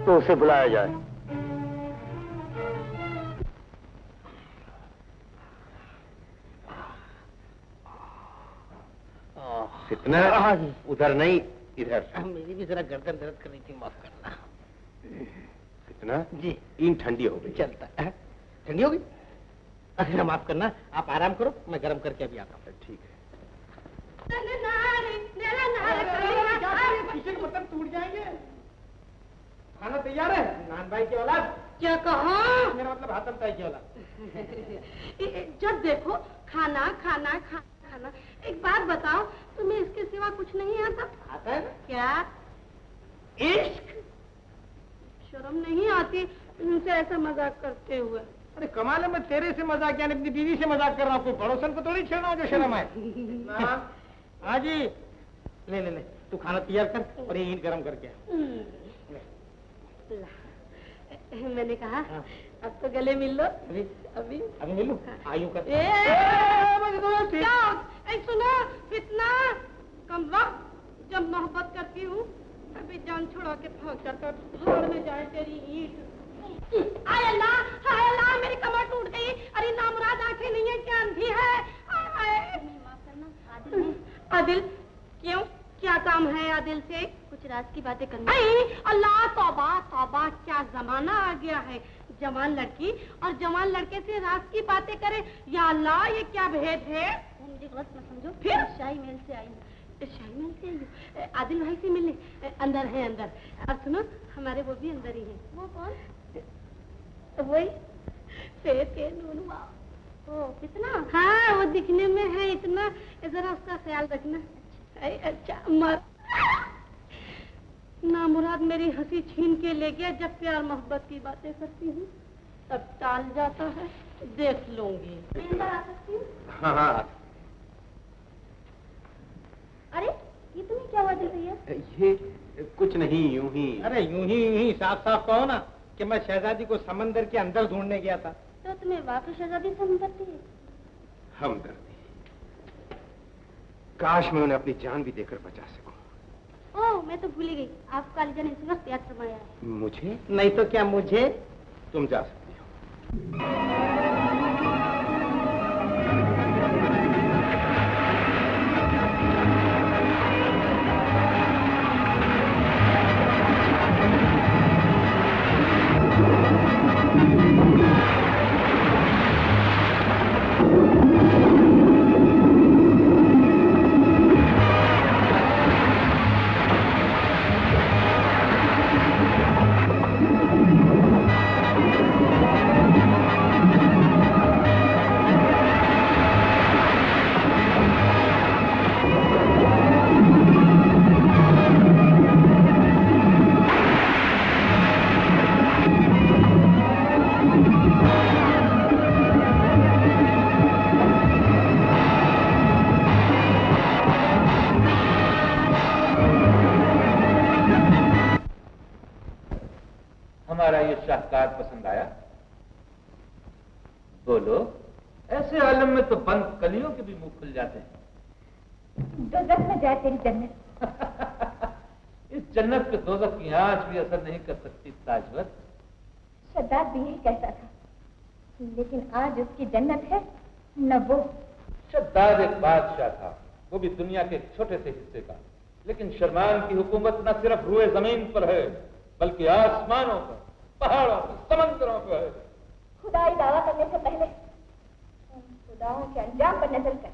तो उसे बुलाया जाए। कितना? उधर नहीं, इधर। मेरी भी जरा गर्दन दर्द कर रही थी, माफ करना। कितना? जी। इन ठंडी हो गई। चलता है। ठंडी हो गई? अरे माफ करना, आप आराम करो, मैं गर्म करके अभी आता हूँ। ठीक है। पीछे के बर्तन टूट जाएंगे। खाना तैयार है? नान भाई की औलाद। क्या कहा? मेरा मतलब हाथम ताई की औलाद। जब देखो खाना खाना खाना खाना। एक बात बताओ, तुम्हें इसके सिवा कुछ नहीं आता? आता है ना? क्या? इश्क? शर्म नहीं आती उनसे ऐसा मजाक करते हुए? अरे कमाल है, मैं तेरे से मजाक यानी अपनी बीवी से मजाक कर रहा हूँ, कोई पड़ोसन को थोड़ी छेड़ना हो जो शर्म आए। हाँ जी, ले ले ले, तू खाना तैयार कर और ये ईंट गरम करके मैंने कहा अब तो गले मिल लो। अभी अभी अभी मिलूं? आयु कर। सुनो, इतना कम वक्त जब मोहब्बत करती हूँ अभी जान छुड़ा के भाग जाता, भाड़ में जाए तेरी ईंट। हाय अल्लाह, मेरी कमर टूट गई। अरे नामुराद आंखें नहीं है क्या, अंधी है? माफ करना, आदिल है। आदिल? क्यों, क्या काम है आदिल से? कुछ राज की बातें करनी। अल्लाह, तौबा तौबा, क्या जमाना आ गया है। जवान लड़की और जवान लड़के से राज की बातें करे। या अल्लाह, ये क्या भेद है? मुझे गलत मत समझो, फिर शाही महल से आई हूँ। शाही महल से आई हूँ? आदिल भाई से मिलने? अंदर है अंदर। और सुनो, हमारे वो भी अंदर ही है। वो कौन? वही के नूनुआ। ओ, कितना? हाँ, वो दिखने में है इतना, जरा उसका ख्याल रखना। अच्छा मर नामुराद मेरी हंसी छीन के ले गया। जब प्यार मोहब्बत की बातें करती हूँ तब टाल जाता है। देख लूंगी। अंदर आ सकती हूँ? हाँ। अरे ये तुम्हें क्या हुआ दिल भैया? ये कुछ नहीं, यूं ही। अरे यूं ही साफ साफ कहो ना कि मैं शहजादी को समंदर के अंदर ढूंढने गया था। तो तुम्हें वाकई शहजादी से हमदर्दी है? हमदर्दी? काश मैं उन्हें अपनी जान भी देकर बचा सकूं। ओह, मैं तो भूल ही गई, आपका अलीजान इस वक्त याद फरमाया है। मुझे? नहीं तो क्या मुझे? तुम जा सकती हो। हमारा ये शाहकार पसंद आया? बोलो। ऐसे आलम में तो बंद कलियों के भी मुंह खुल जाते हैं। दोज़ख में जाए तेरी जन्नत। इस जन्नत पे दोज़ख की आंच भी असर नहीं कर सकती ताजवर। शद्दाद भी यही कहता था, लेकिन आज उसकी जन्नत है न वो। शद्दाद एक बादशाह था, वो भी दुनिया के एक छोटे से हिस्से का, लेकिन शर्मान की हुकूमत न सिर्फ रूए जमीन पर है, बल्कि आसमानों पर, पहाड़ों पर, समंदरों पर है। खुदाई दावा करने से पहले उन खुदाओं के अंजाम पर नजर कर,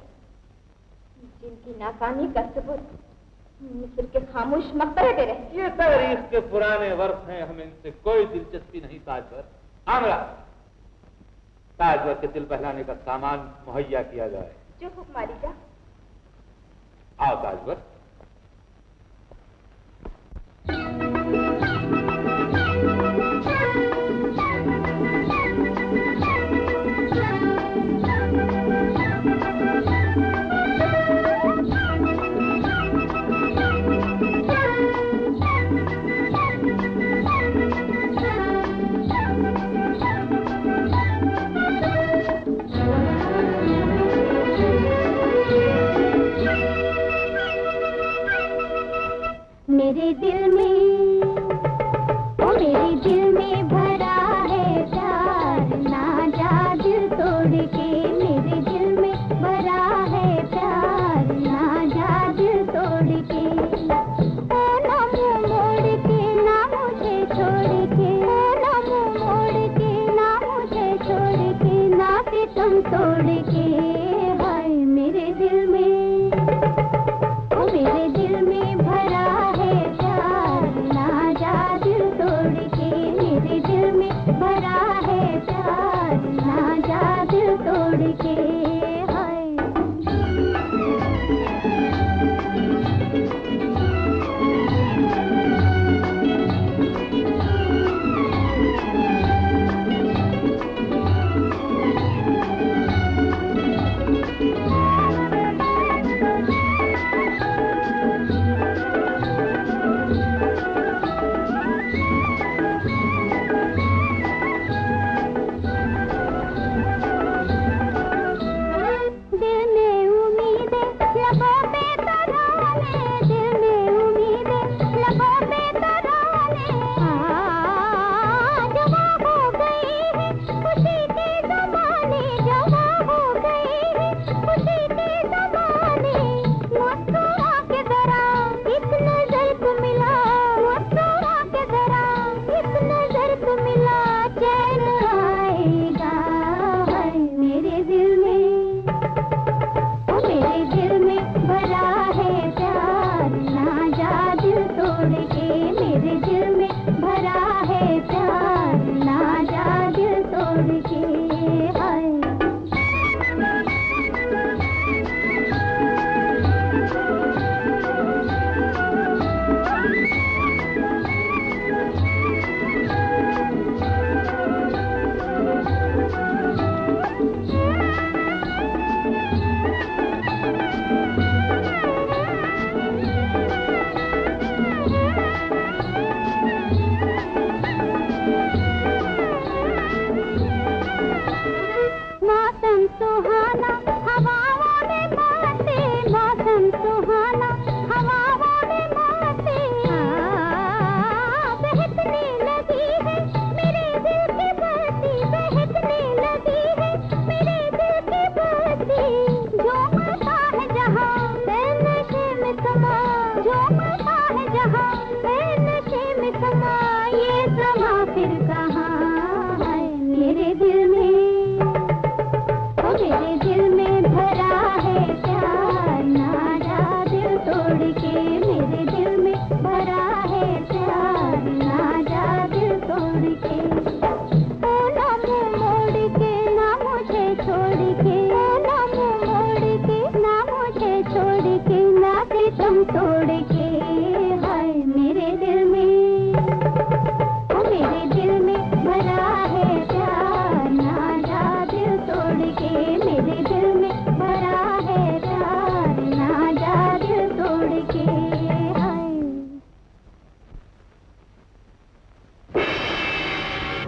जिनकी नाकामी का सबूत मिस्र के खामोश मकबरे दे रहे। ये तारीख के पुराने वर्ष हैं, हमें इनसे कोई दिलचस्पी नहीं। ताजवर, आमरा, ताजवर के दिल बहलाने का सामान मुहैया किया जाए। जो हुक्म जा। आओ ताजवर। मेरे दिल में, ओ मेरे दिल में भरा है प्यार, ना जा दिल तोड़ के। मेरे दिल में भरा है प्यार, ना जा दिल तोड़ के। ओ ना मुंह मोड़ के, ना मुझे छोड़ के। ओ ना मुंह मोड़ के, ना मुझे छोड़ के, ना सितम तोड़ के। हाय मेरे दिल में, ओ मेरे दिल में भरा है प्यार, ना जा दिल तोड़ के। मेरे दिल में भरा है प्यार, ना जा दिल तोड़ के। हाय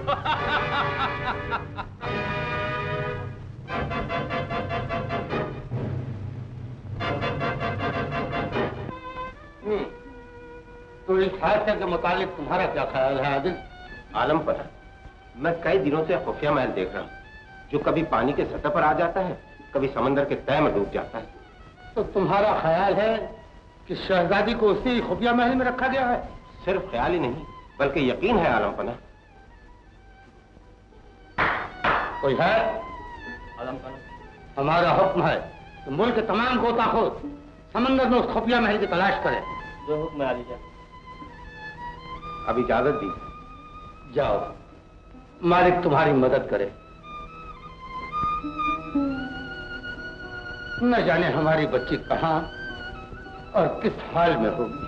तो इस हादसे के मुतालिक तुम्हारा क्या ख्याल है आदिल? आलम पर मैं कई दिनों से खुफिया महल देख रहा हूँ, जो कभी पानी के सतह पर आ जाता है, कभी समंदर के तह में डूब जाता है। तो तुम्हारा ख्याल है कि शहजादी को उसी खुफिया महल में रखा गया है? सिर्फ ख्याल ही नहीं, बल्कि यकीन है आलम पना। कोई है? आलम पना, हमारा हुक्म है कि मुल्क के तमाम गोताखोर समंदर में उस खुफिया महल की तलाश करें। जो हुक्म आ लीजिए। अब इजाजत दी। जाओ, मालिक तुम्हारी मदद करे। न जाने हमारी बच्ची कहाँ और किस हाल में होगी।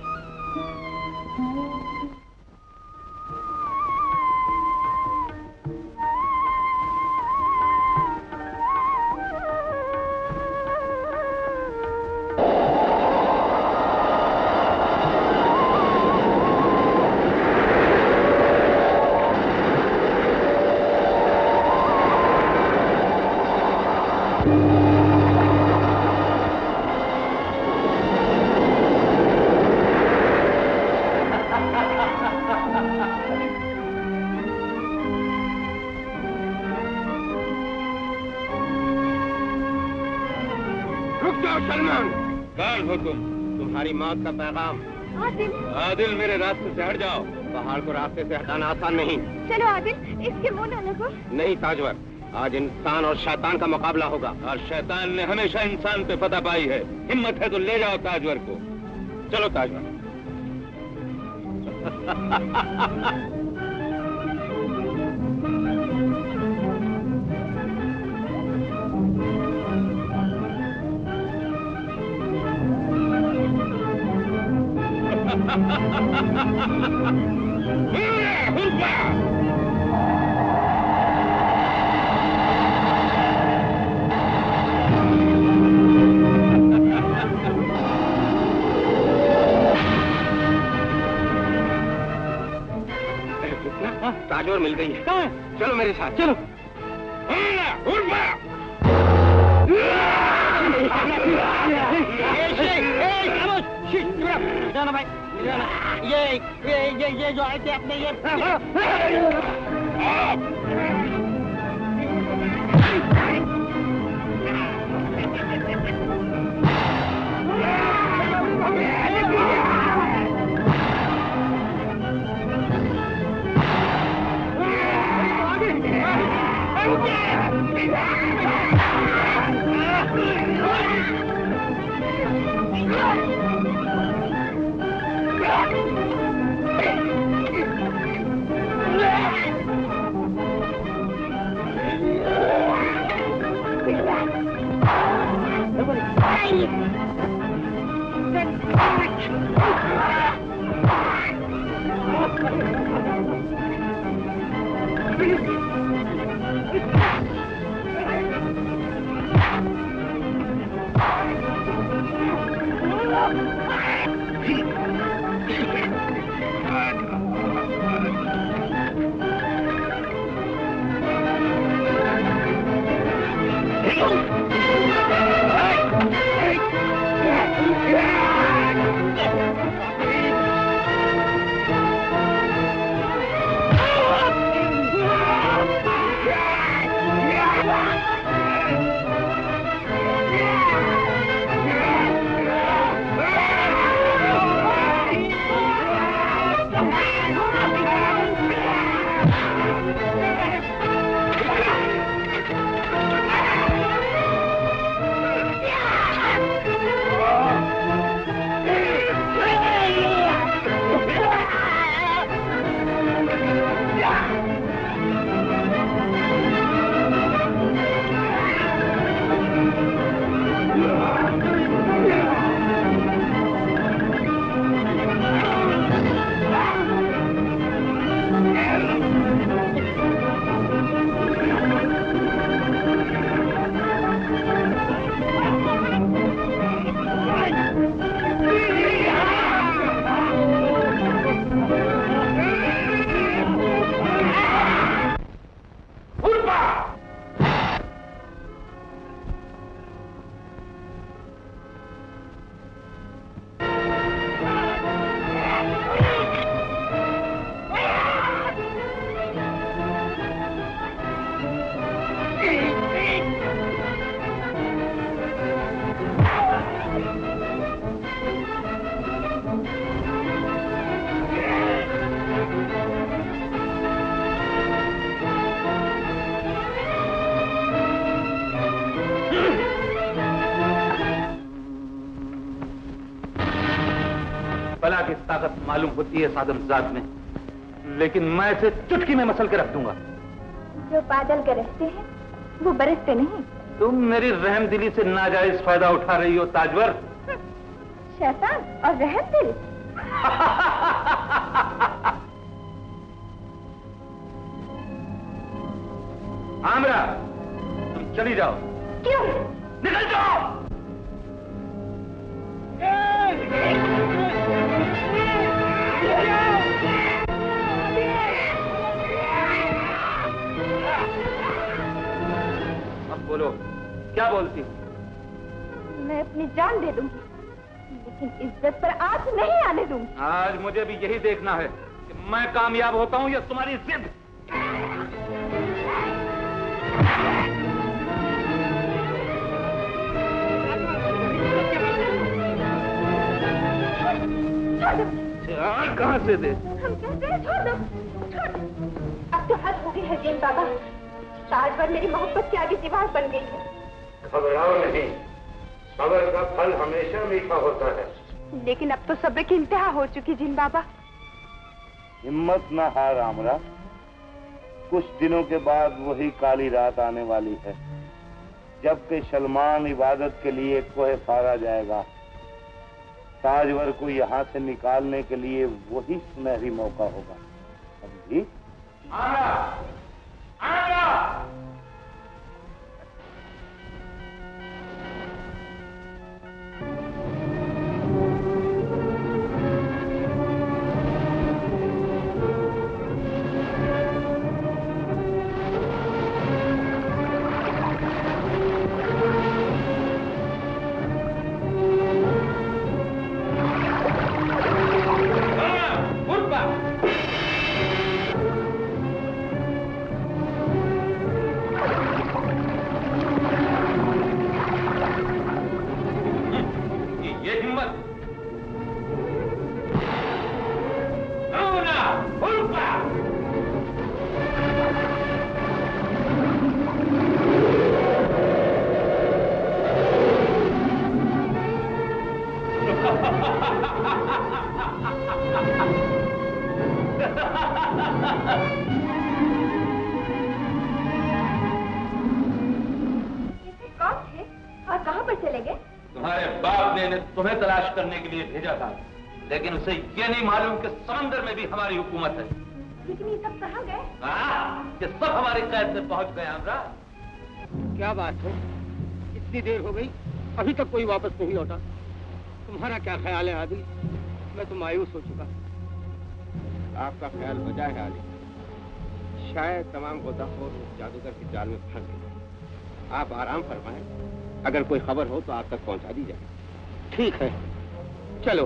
तुम्हारी मौत का पैगाम। आदिल, आदिल मेरे रास्ते से हट जाओ। पहाड़ को रास्ते से हटाना आसान नहीं। चलो आदिल, इसके मुंह न लगो। नहीं ताजवर, आज इंसान और शैतान का मुकाबला होगा। और शैतान ने हमेशा इंसान पे फतह पाई है। हिम्मत है तो ले जाओ ताजवर को। चलो ताजवर। ताजवर मिल गई है। कहाँ है? चलो मेरे साथ। चलो। जाना भाई, ये जो आए थे अपने ये ताकत मालूम होती है इस आदमजात में, लेकिन मैं इसे चुटकी में मसल के रख दूंगा। जो बादल गरजते हैं वो बरसते नहीं। तुम मेरी रहमदिली से नाजायज फायदा उठा रही हो ताजवर। शैतान और रहमदिल। आमरा, तुम चली जाओ। क्यों? निकल जाओ। अब बोलो, क्या बोलती हो? मैं अपनी जान दे दूंगी, लेकिन इज्जत पर आंच नहीं आने दूंगी। आज मुझे भी यही देखना है कि मैं कामयाब होता हूं या तुम्हारी जिद। कहां से दे? हम कहते हैं छोड़ दो, छोड़ दो। अब तो हद हो गई है जैन बाबा। ताज पर मेरी मोहब्बत की आगे दीवार बन गई है। घबराओ नहीं, सब्र का फल हमेशा मीठा होता है। लेकिन अब तो सब्र की इंतहा हो चुकी जिन बाबा। हिम्मत न हार आमरा, कुछ दिनों के बाद वही काली रात आने वाली है जबकि सलमान इबादत के लिए कोहे फारा जाएगा। ताजवर को यहाँ से निकालने के लिए वही सुनहरी मौका होगा, समझी? आमरा, आमरा। तुम्हें तलाश करने के लिए भेजा था, लेकिन उसे ये नहीं मालूम कि समंदर में भी हमारी हुकूमत है। लेकिन ये सब कहाँ गए? ये सब हमारी कैद में पहुंच गए। आमरा, क्या बात है, इतनी देर हो गई, अभी तक कोई वापस नहीं लौटा। तुम्हारा क्या ख्याल है आदिल? मैं तो मायूस हो चुका। आपका ख्याल बजा है आदिल। शायद तमाम गोताखोर उस जादूगर के जाल में फंस गए। आप आराम फरमाएं, अगर कोई खबर हो तो आप तक पहुंचा दी जाए। ठीक है, चलो।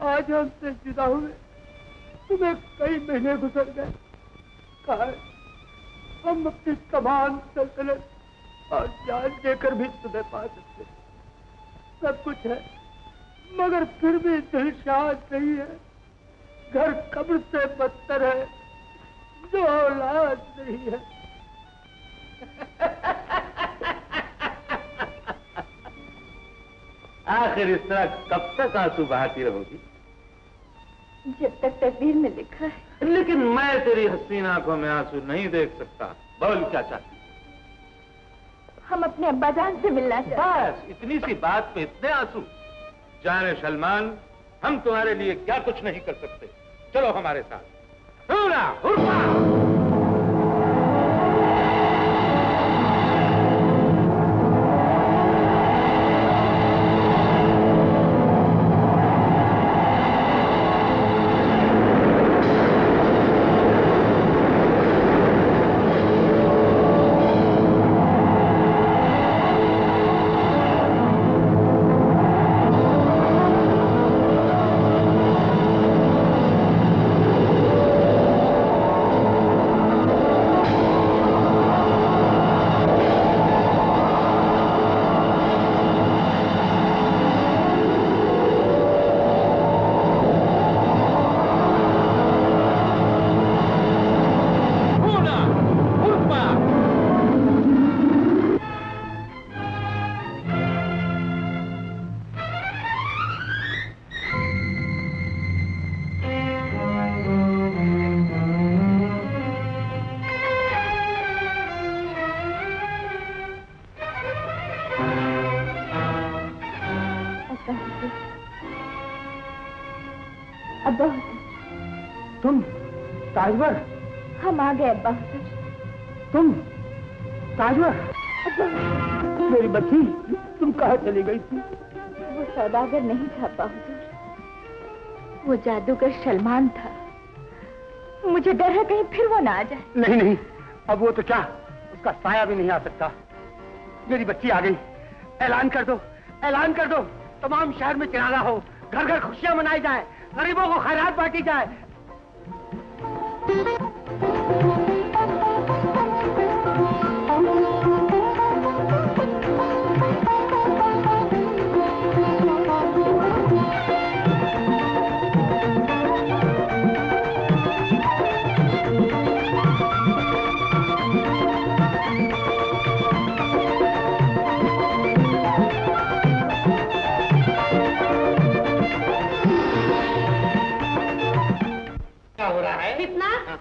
आज हमसे जुदा हुए तुम्हें कई महीने गुजर गए। कहा हम अपनी तमाम सल्तनत और जान देकर भी तुम्हें पा सकते। सब कुछ है, मगर फिर भी दिल शांत नहीं है। घर कब्र से बदतर है, जो औलाद नहीं है। आखिर इस तरह कब तक आंसू बहाती रहोगी? जब तक तकदीर में लिखा है। लेकिन मैं तेरी हसीन आंखों में आंसू नहीं देख सकता। बोल क्या चाहती? हम अपने अब्बाजान से मिलना चाहते हैं। बस इतनी सी बात पे इतने आंसू? जाने सलमान, हम तुम्हारे लिए क्या कुछ नहीं कर सकते। चलो हमारे साथ। Hurrah, hurrah. तुम ताजवर? हम आ गए अब्बा हुजूर। तुम ताजवर? मेरी बच्ची, तुम कहाँ चली गई थी? वो सौदागर नहीं था अब्बा हुजूर, वो जादूगर सलमान था। मुझे डर है कहीं फिर वो ना आ जाए। नहीं नहीं, अब वो तो क्या, उसका साया भी नहीं आ सकता। मेरी बच्ची आ गई। ऐलान कर दो, ऐलान कर दो, तमाम शहर में किराना हो, घर घर खुशियां मनाई जाए, गरीबों को खैरात बांटी जाए।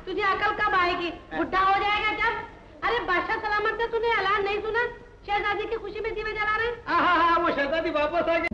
तुझे अकल कब आएगी? बुढ़ा हो जाएगा जब। अरे बादशाह सलामत से तूने ऐलान नहीं सुना? शहजादी की खुशी में दीवे जला रहे हैं। हाँ, वो शहजादी वापस आ गई।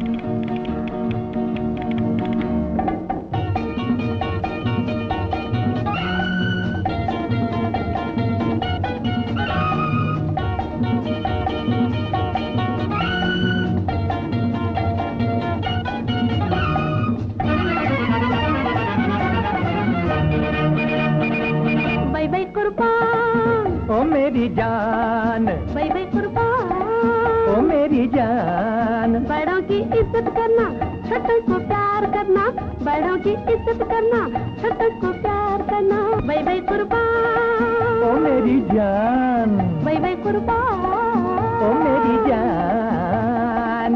ओ मेरी जान, भाई भाई कुर्बान, ओ मेरी जान। बड़ों की इज्जत करना, छोटों को प्यार करना, बड़ों की इज्जत करना, छोटों को प्यार करना। भाई भाई कुर्बान, ओ मेरी जान, भाई भाई कुर्बान, ओ मेरी जान।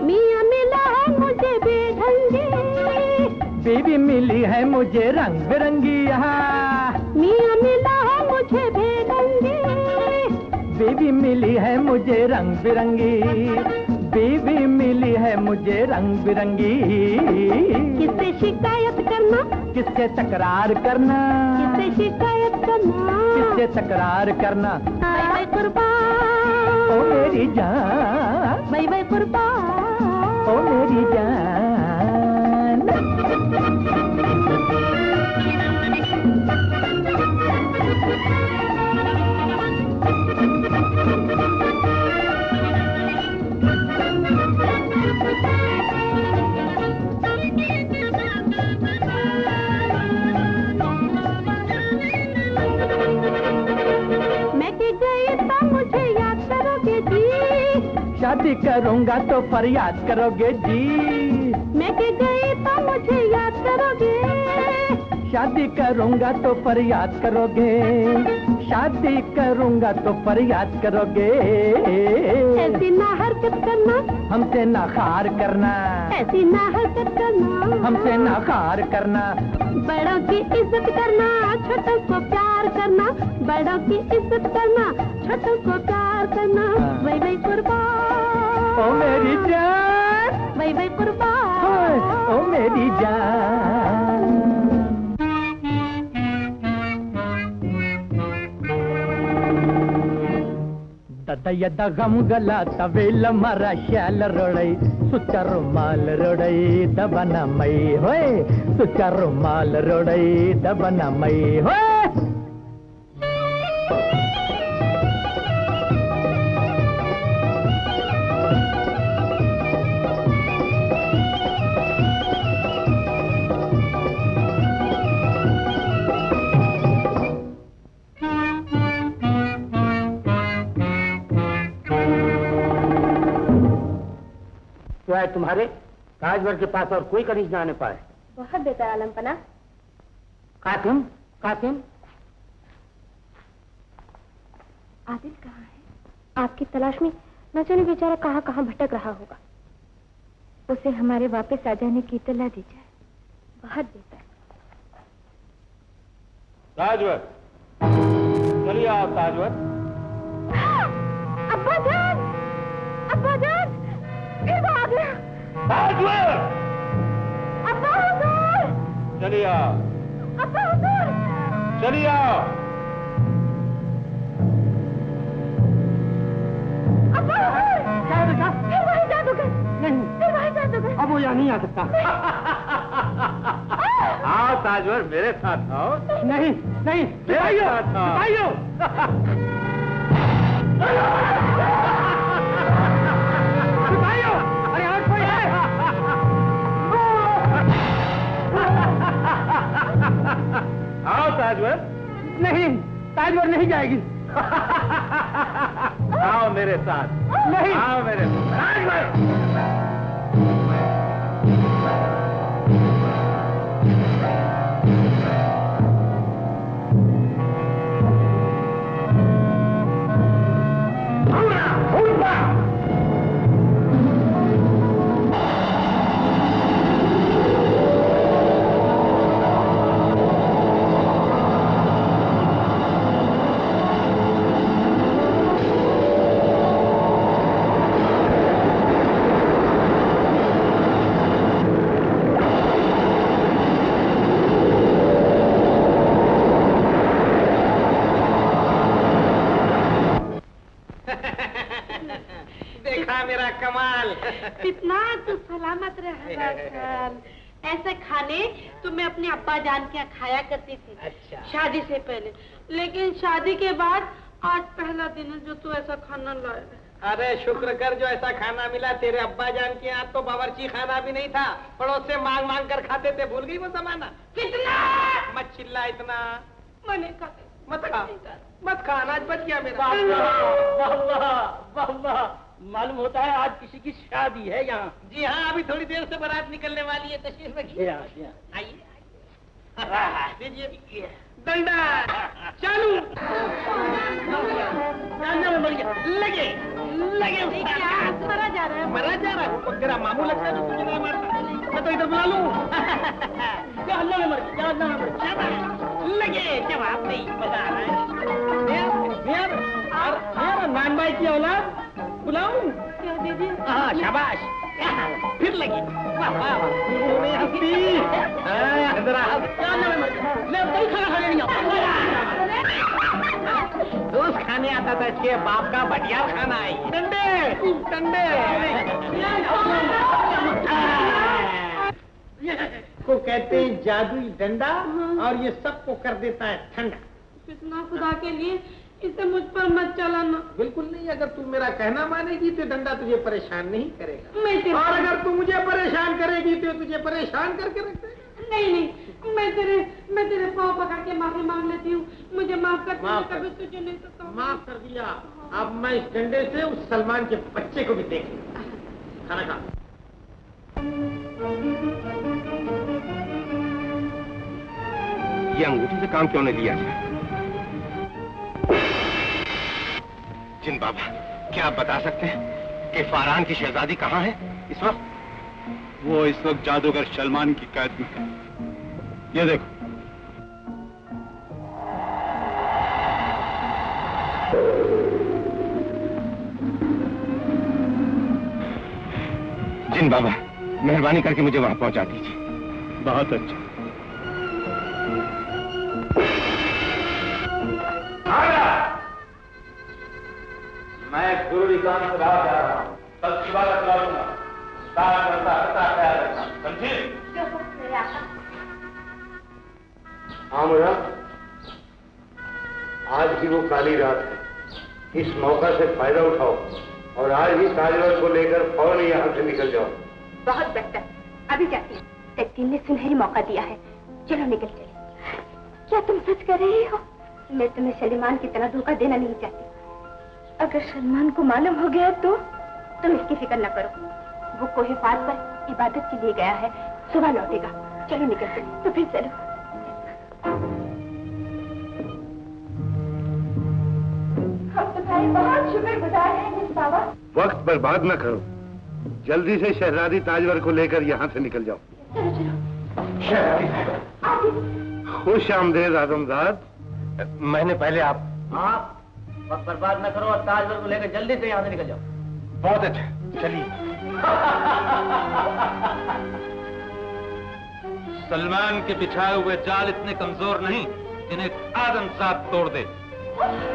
मियाँ मिला है मुझे बेढंगी, बीवी मिली है मुझे रंग बिरंगी। यहाँ मियाँ मिला है मुझे बेढंगी, बीवी मिली है मुझे रंग बिरंगी, बीवी मिली है मुझे रंग बिरंगी। किससे शिकायत करना, किससे तकरार करना, किससे शिकायत करना, किससे तकरार करना। भाई भाई कुर्बान, ओ मेरी जान, भाई भाई कुर्बान, ओ मेरी जान। मैं कि गई तो मुझे याद करोगे जी, शादी करूंगा तो फरियाद करोगे जी। मैं कि गई तो मुझे याद करोगे, शादी करूंगा तो फरियाद करोगे, शादी करूंगा तो फरियाद करोगे। ऐसी ना हरकत करना, हमसे ना खार करना, ऐसी ना हरकत करना, हमसे ना खार करना। बड़ों की इज्जत करना, छोटों को प्यार करना, बड़ों की इज्जत करना, छोटों को प्यार करना। भाई भाई कुर्बान, ओ मेरी जान, भाई भाई कुर्बान, ओ मेरी जान। ददयद गम गला तवेल मरा श्याल रोड़ई, सुचा रुमाल रोड़ई दबना मई होए, सुचा रुमाल रोड़ई दबना मई होए। तो है तुम्हारे ताजवर के पास और कोई कनीज ना आने पाए। बहुत बेहतर आलमपना। कासिम, कासिम, आदिल कहाँ है? आपकी तलाश में न जाने बेचारा कहाँ कहाँ भटक रहा होगा। उसे हमारे वापस आ जाने की इत्तला दी जाए। बहुत बेहतर। ताजवर, चलिए आप ताजवर। अब्बा जान, अब्बा जान, फिर ताजवर! अब्बा हुजूर! चलिए आओ, अब्बा हुजूर! चलिए आओ। अब्बा हुजूर! क्या बेटा? फिर वही जादूगर! नहीं, फिर वही जादूगर! अब वो यहाँ नहीं आ सकता। आओ ताजवर, मेरे साथ आओ। नहीं नहीं, मेरे साथ आओ। सिपाहियों! सिपाहियों! अरे और कोई है? आओ ताजवर। नहीं, ताजवर नहीं जाएगी। आओ मेरे साथ। नहीं। आओ मेरे साथ। ताजवर! कितना तू सलामत रहा। ऐसे खाने तो मैं अपने अब्बा जान के यहाँ खाया करती थी। अच्छा। शादी से पहले, लेकिन शादी के बाद आज पहला दिन है जो तू ऐसा खाना लाए। अरे शुक्र कर जो ऐसा खाना मिला। तेरे अब्बा जान के यहाँ तो बावर्ची खाना भी नहीं था, पड़ोस से मांग मांग कर खाते थे। भूल गई वो जमाना? कितना मत चिल्ला इतना। मैंने कहा मत खा, मत खा, अनाज बच गया मेरा। वाह, मालूम होता है आज किसी की शादी है यहाँ। जी हाँ, अभी थोड़ी देर से बारात निकलने वाली है। तशरीफ रखिए। आइए, दीजिए डंडा चालू। लगे लगे मरा जा रहा है। मरा जा रहा है। तेरा मामू लगता है जो तुझे नहीं मारता। मैं तो इधर बुला लूं। क्या अल्लाह में मर गया, क्या अल्लाह में मर गया। लगे जवाब नहीं, मजा आ रहा है। मेरा नान भाई की औलाद बुलाऊं? क्या दीदी? हाँ शाबाश। फिर लगी। वाह वाह वाह। दोस्त खाने आता था, इसके बाप का बढ़िया खाना है। डंडे डंडे को कहते हैं जादुई डंडा, और ये सबको कर देता है ठंडा। कितना खुदा के लिए इसे मुझ पर मत चलाना। बिल्कुल नहीं, अगर तू मेरा कहना मानेगी तो डंडा तुझे परेशान नहीं करेगा। मैं और अगर तू मुझे परेशान करेगी तो तुझे परेशान करके रख देगा। नहीं, मैं तेरे पाँव पकड़ के माफी मांग लेती हूँ। मुझे माफ कर दे, कभी तुझे नहीं तो माफ कर दिया। अब मैं इस डंडे से उस सलमान के बच्चे को भी देख लूंगा। खाना खा। ये अंगूठी से काम क्यों नहीं लिया जाए? जिन बाबा, क्या आप बता सकते हैं कि फारहान की शहजादी कहाँ है इस वक्त? वो इस वक्त जादूगर सलमान की कैद में है। ये देखो। जिन बाबा, मेहरबानी करके मुझे वहां पहुंचा दीजिए। बहुत अच्छा। मैं जरूरी काम से बाहर जा रहा हूँ। कल सुबह तक लौटूंगा। ख्याल रखना, समझे? हाँ मुरा, आज ही वो काली रात है। इस मौका से फायदा उठाओ और आज ही ताजवर को लेकर फौरन यहाँ से निकल जाओ। बहुत बेहतर, अभी जाती हूँ। तकदीर ने सुनहरी मौका दिया है, चलो निकल चले। क्या तुम सच कर रही हो? मैं तुम्हें सलीमान की तरह धोखा देना नहीं चाहती। अगर सलमान को मालूम हो गया तो तुम इसकी फिक्र न करो। वो कोहे फात पर इबादत के लिए गया है, सुबह लौटेगा। चलो निकल चले। तो फिर चलो। हम तुम्हारे बहुत शुक्रगुजार हैं मिस बाबा। वक्त बर्बाद न करो, जल्दी से शहजादी ताजवर को लेकर यहाँ से निकल जाओ। चलो चलो। खुश आमदेद आदमजाद। मैंने पहले आप वक्त बर्बाद न करो और ताजवर को लेकर जल्दी से यहाँ से निकल जाओ। बहुत अच्छा, चलिए। सलमान के बिछाए हुए जाल इतने कमजोर नहीं जिन्हें आदमजात तोड़ दे।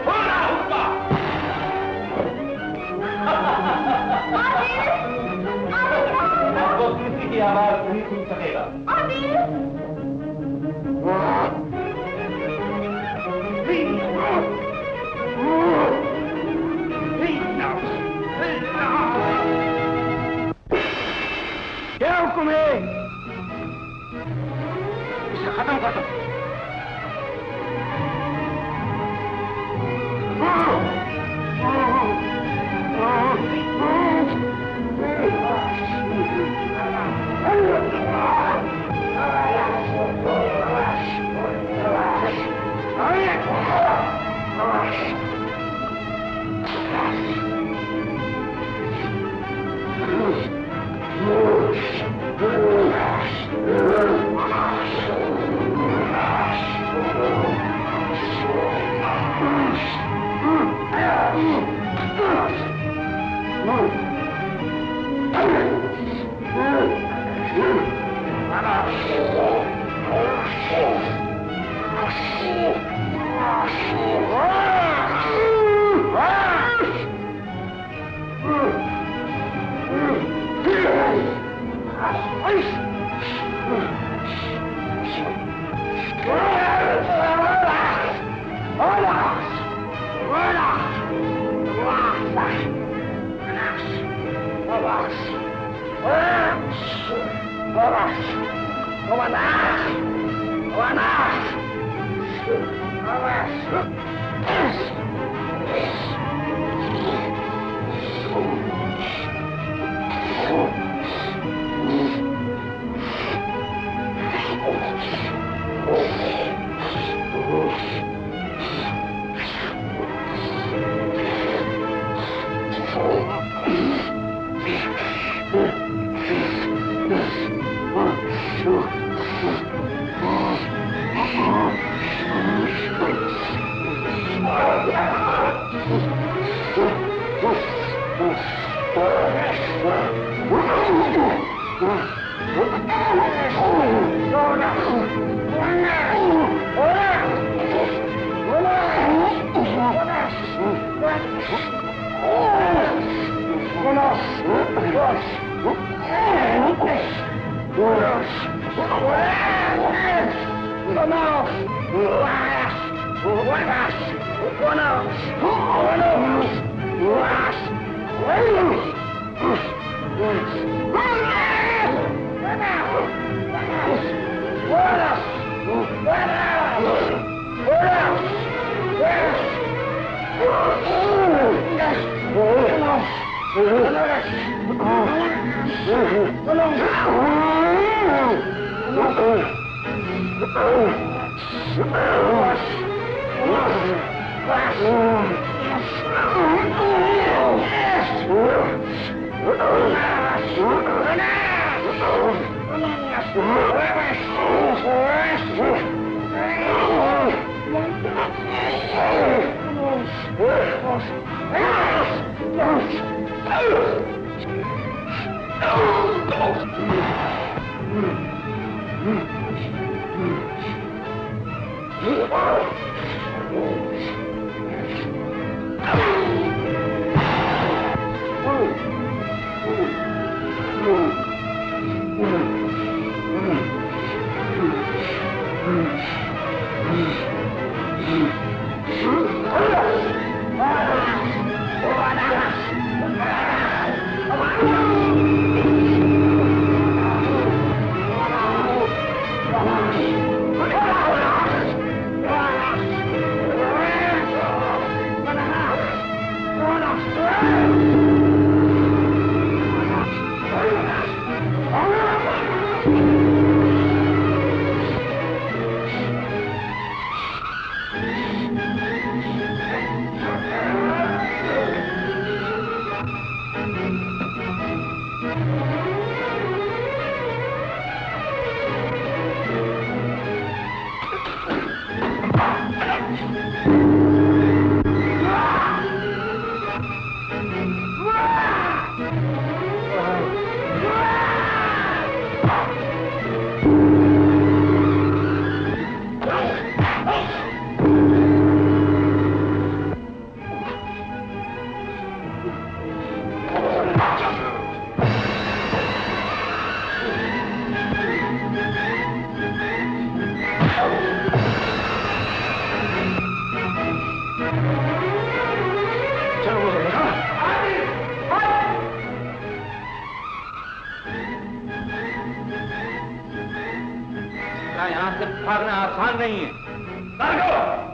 होना हुक्का! वो किसी की आवाज नहीं सुन सकेगा। क्या हुक्म है? इसे खत्म कर दो। बेटा यहाँ से भागना आसान नहीं है। भागो!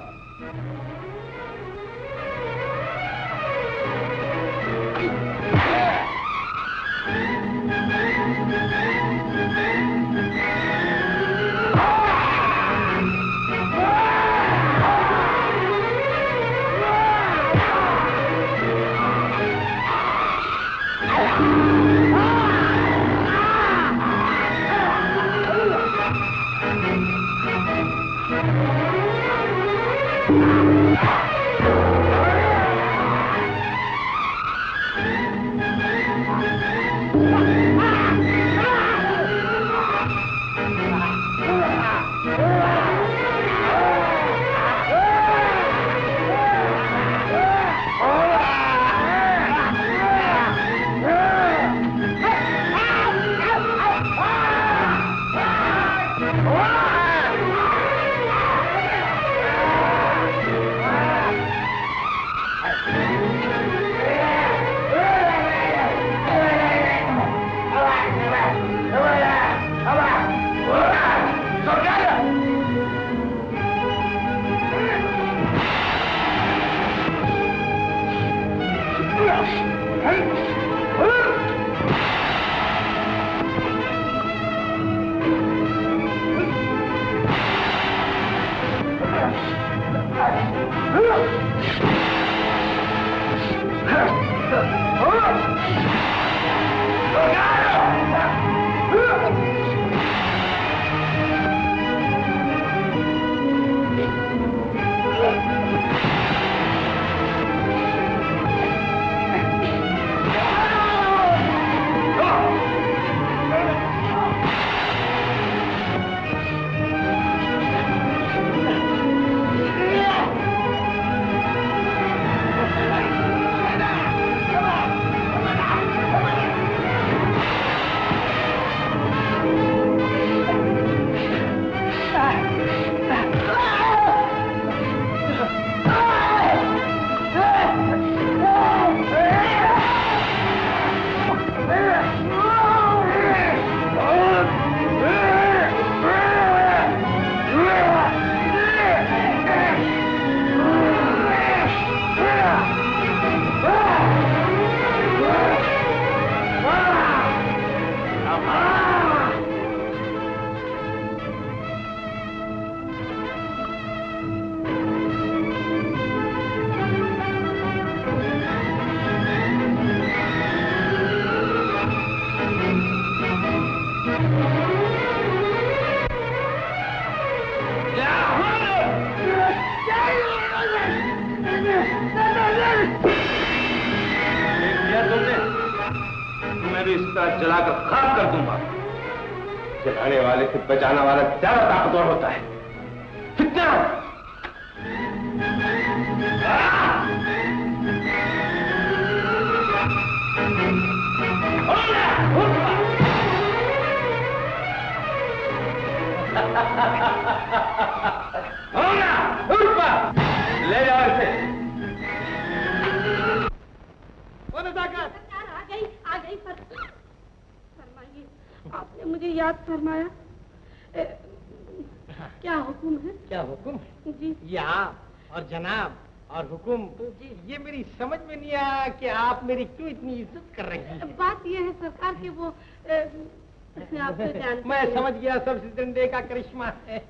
जलाकर खाक कर दूंगा। जलाने वाले से बचाने वाला ज्यादा ताकतवर होता है। कितना ले जाओ इसे। आ गई फरमाइए, आपने मुझे याद फरमाया। क्या हुक्म है? क्या हुक्म है? जी ये आप और जनाब और हुक्म जी, ये मेरी समझ में नहीं आया कि आप मेरी क्यों इतनी इज्जत कर रही हैं। बात ये है सरकार कि वो आपको जानते मैं समझ गया, सब जिंदे का करिश्मा है।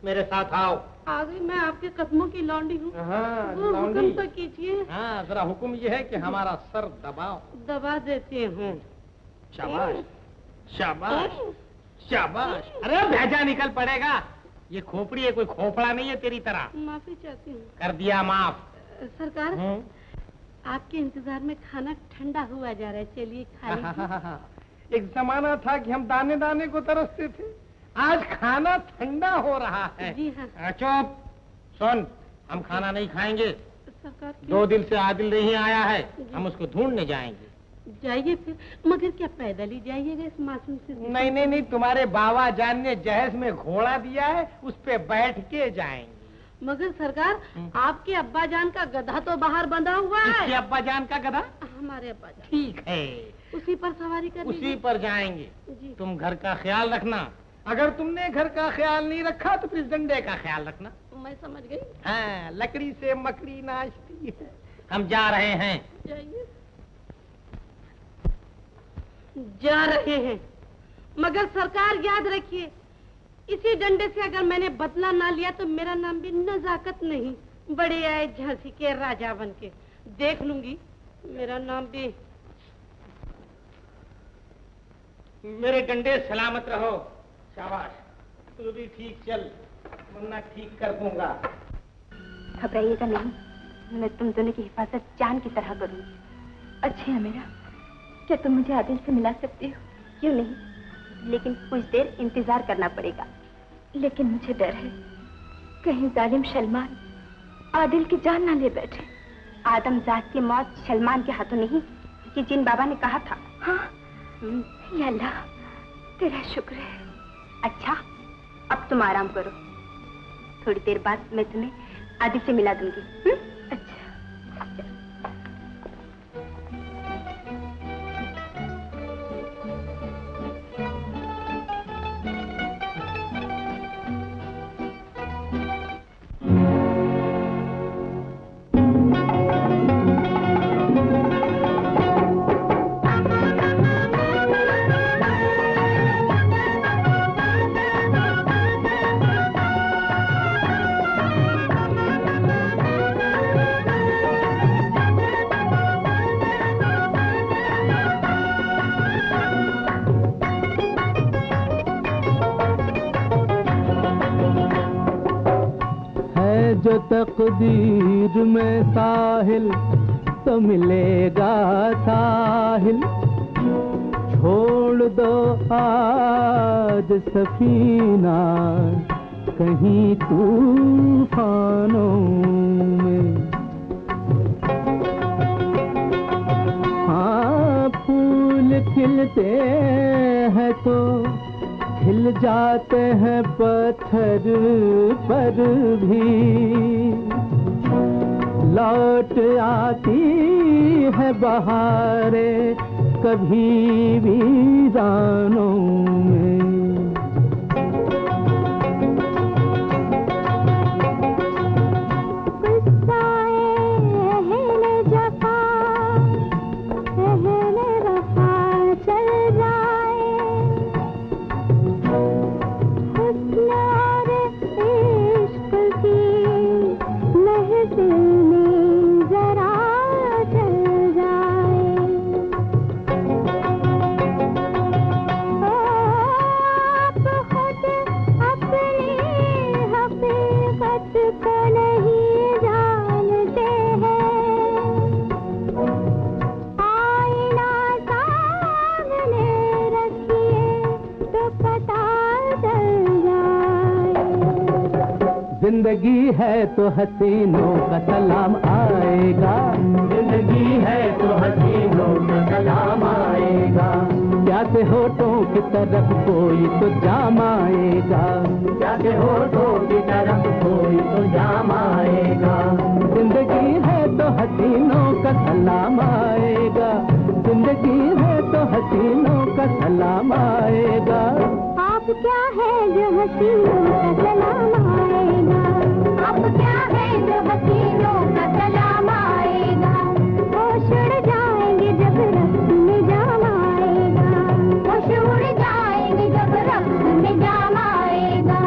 मेरे साथ आओ। आ गई, मैं आपके कदमों की लौंडी हूँ। हाँ, वो हुक्म तो कीजिए। हाँ, जरा हुक्म ये है कि हमारा सर दबाओ। दबा देते हैं। शाबाश शाबाश शाबाश। अरे भेजा निकल पड़ेगा। ये खोपड़ी है, कोई खोपड़ा नहीं है तेरी तरह। माफी चाहती हूँ। कर दिया माफ। सरकार आपके इंतजार में खाना ठंडा हुआ जा रहा है, चलिए खा लीजिए। एक जमाना था कि हम दाने दाने को तरसते थे, आज खाना ठंडा हो रहा है। जी हाँ। चुप सुन, हम खाना नहीं खाएंगे। सरकार 2 दिन से आदिल नहीं आया है, हम उसको ढूंढने जाएंगे। जाइए फिर, मगर क्या पैदल ही जाइएगा इस मासूम से? नहीं नहीं नहीं, तुम्हारे बाबा जान ने जहेज में घोड़ा दिया है, उस पे बैठ के जाएंगे। मगर सरकार आपके अब्बा जान का गधा तो बाहर बंधा हुआ है। किसके अब्बा जान का गधा? हमारे अब्बा जान। ठीक है, उसी पर सवारी कर उसी पर जाएंगे। तुम घर का ख्याल रखना, अगर तुमने घर का ख्याल नहीं रखा तो फिर डंडे का ख्याल रखना। मैं समझ गई। हाँ, लकड़ी से मकड़ी नाचती है। हम जा रहे हैं। जाइए। जा रहे हैं, मगर सरकार याद रखिए, इसी डंडे से अगर मैंने बदला ना लिया तो मेरा नाम भी नजाकत नहीं, बड़े आए झांसी के राजा बन के। देख लूंगी मेरा नाम भी। मेरे डंडे सलामत रहो। शाबाश, तू भी ठीक चल, वरना ठीक कर दूंगा। घबराइएगा नहीं, मैं तुम दोनों की हिफाजत जान की तरह करूंगी। अच्छा है मेरा, क्या तुम मुझे आदिल से मिला सकती हो? क्यों नहीं, लेकिन कुछ देर इंतजार करना पड़ेगा। लेकिन मुझे डर है, कहीं जालिम सलमान आदिल की जान ना ले बैठे। आदमजात की मौत सलमान के हाथों नहीं, कि जिन बाबा ने कहा था। हाँ, या अल्लाह, तेरा शुक्र है। अच्छा, अब तुम आराम करो, थोड़ी देर बाद मैं तुम्हें आदिल से मिला दूंगी। अच्छा। जो तकदीर में साहिल तो मिलेगा साहिल। छोड़ दो आज सफीना कहीं तूफानों में। हाँ, फूल खिलते हैं तो खिल जाते हैं पत्थर पर भी। लौट आती है बहारें कभी वीरानों में। जिंदगी है तो हसीनों का सलाम आएगा। जिंदगी है तो हसीनों का सलाम आएगा। प्यासे होठों की तरफ कोई तो जाम आएगा। प्यासे होठों की तरफ कोई तो जाम आएगा। जिंदगी है तो हसीनों का सलाम आएगा। जिंदगी है तो हसीनों का सलाम आएगा। आप क्या है जो हसीनों का सलाम आएगा। आप क्या है जो हसीनों का सलाम आएगा। होश उड़ जाएंगे जब रक्त में जाम आएगा। होश उड़ जाएंगे जब रक्त में जाम आएगा।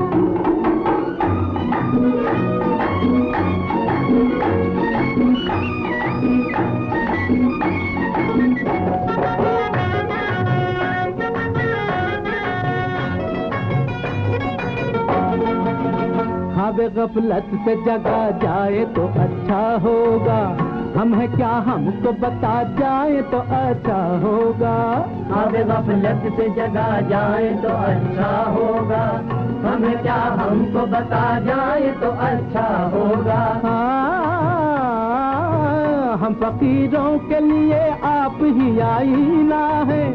ख्वाब गफलत से जगा जाए तो अच्छा होगा। हम है क्या हमको बता जाए तो अच्छा होगा। ख्वाब गफलत से जगा जाए तो अच्छा होगा। हम है क्या हमको बता जाए तो अच्छा होगा। हम फकीरों के लिए आप ही आईना है।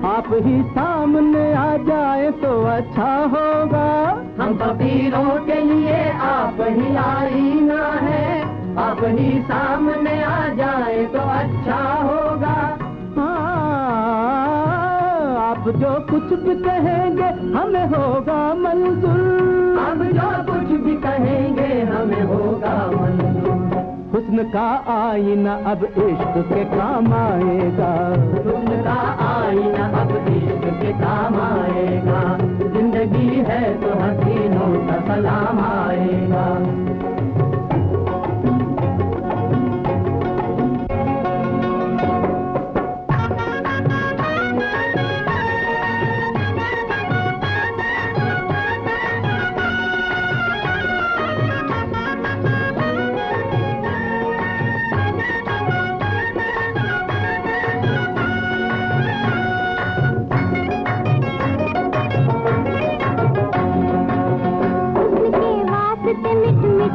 आप ही सामने आ जाए तो अच्छा होगा। हम फकीरों के लिए आप ही आईना है। आप ही सामने आ जाए तो अच्छा होगा। हाँ, आप अब जो कुछ भी कहेंगे हमें होगा मंजूर, अब जो कुछ भी कहेंगे हमें होगा मंजूर। हुस्न का आईना अब इश्क के काम आएगा, हुस्न का आईना अब इश्क के काम आएगा। जिंदगी है तो हसीनों का सलाम आएगा।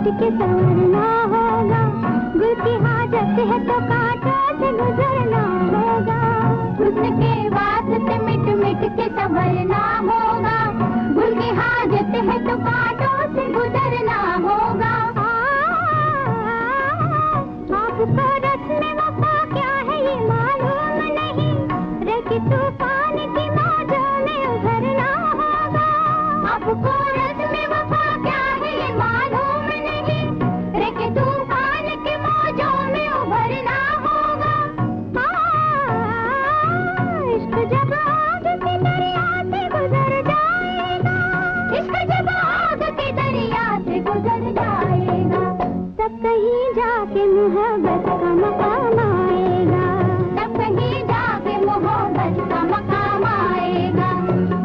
के संवरना होगा, गुल की हाजत है तो कांटों से गुजरना होगा। उसके वास्ते मिट मिट के संवरना होगा, गुल की हाजत है तो कांटों से गुजरना होगा। आपको रस्म वफा क्या है ये मालूम नहीं, रेगी तूफान की मौजों में उभरना होगा। आपको रस्म वफा क्या है ये मालूम, तूफान के मौजों में उभरना होगा। इश्क जब आग के दरिया से गुजर जाएगा, इश्क जब आग के दरिया से गुजर जाएगा, तब कहीं जाके मोहब्बत का मकाम आएगा, तब कहीं जाके मोहब्बत का मकाम आएगा।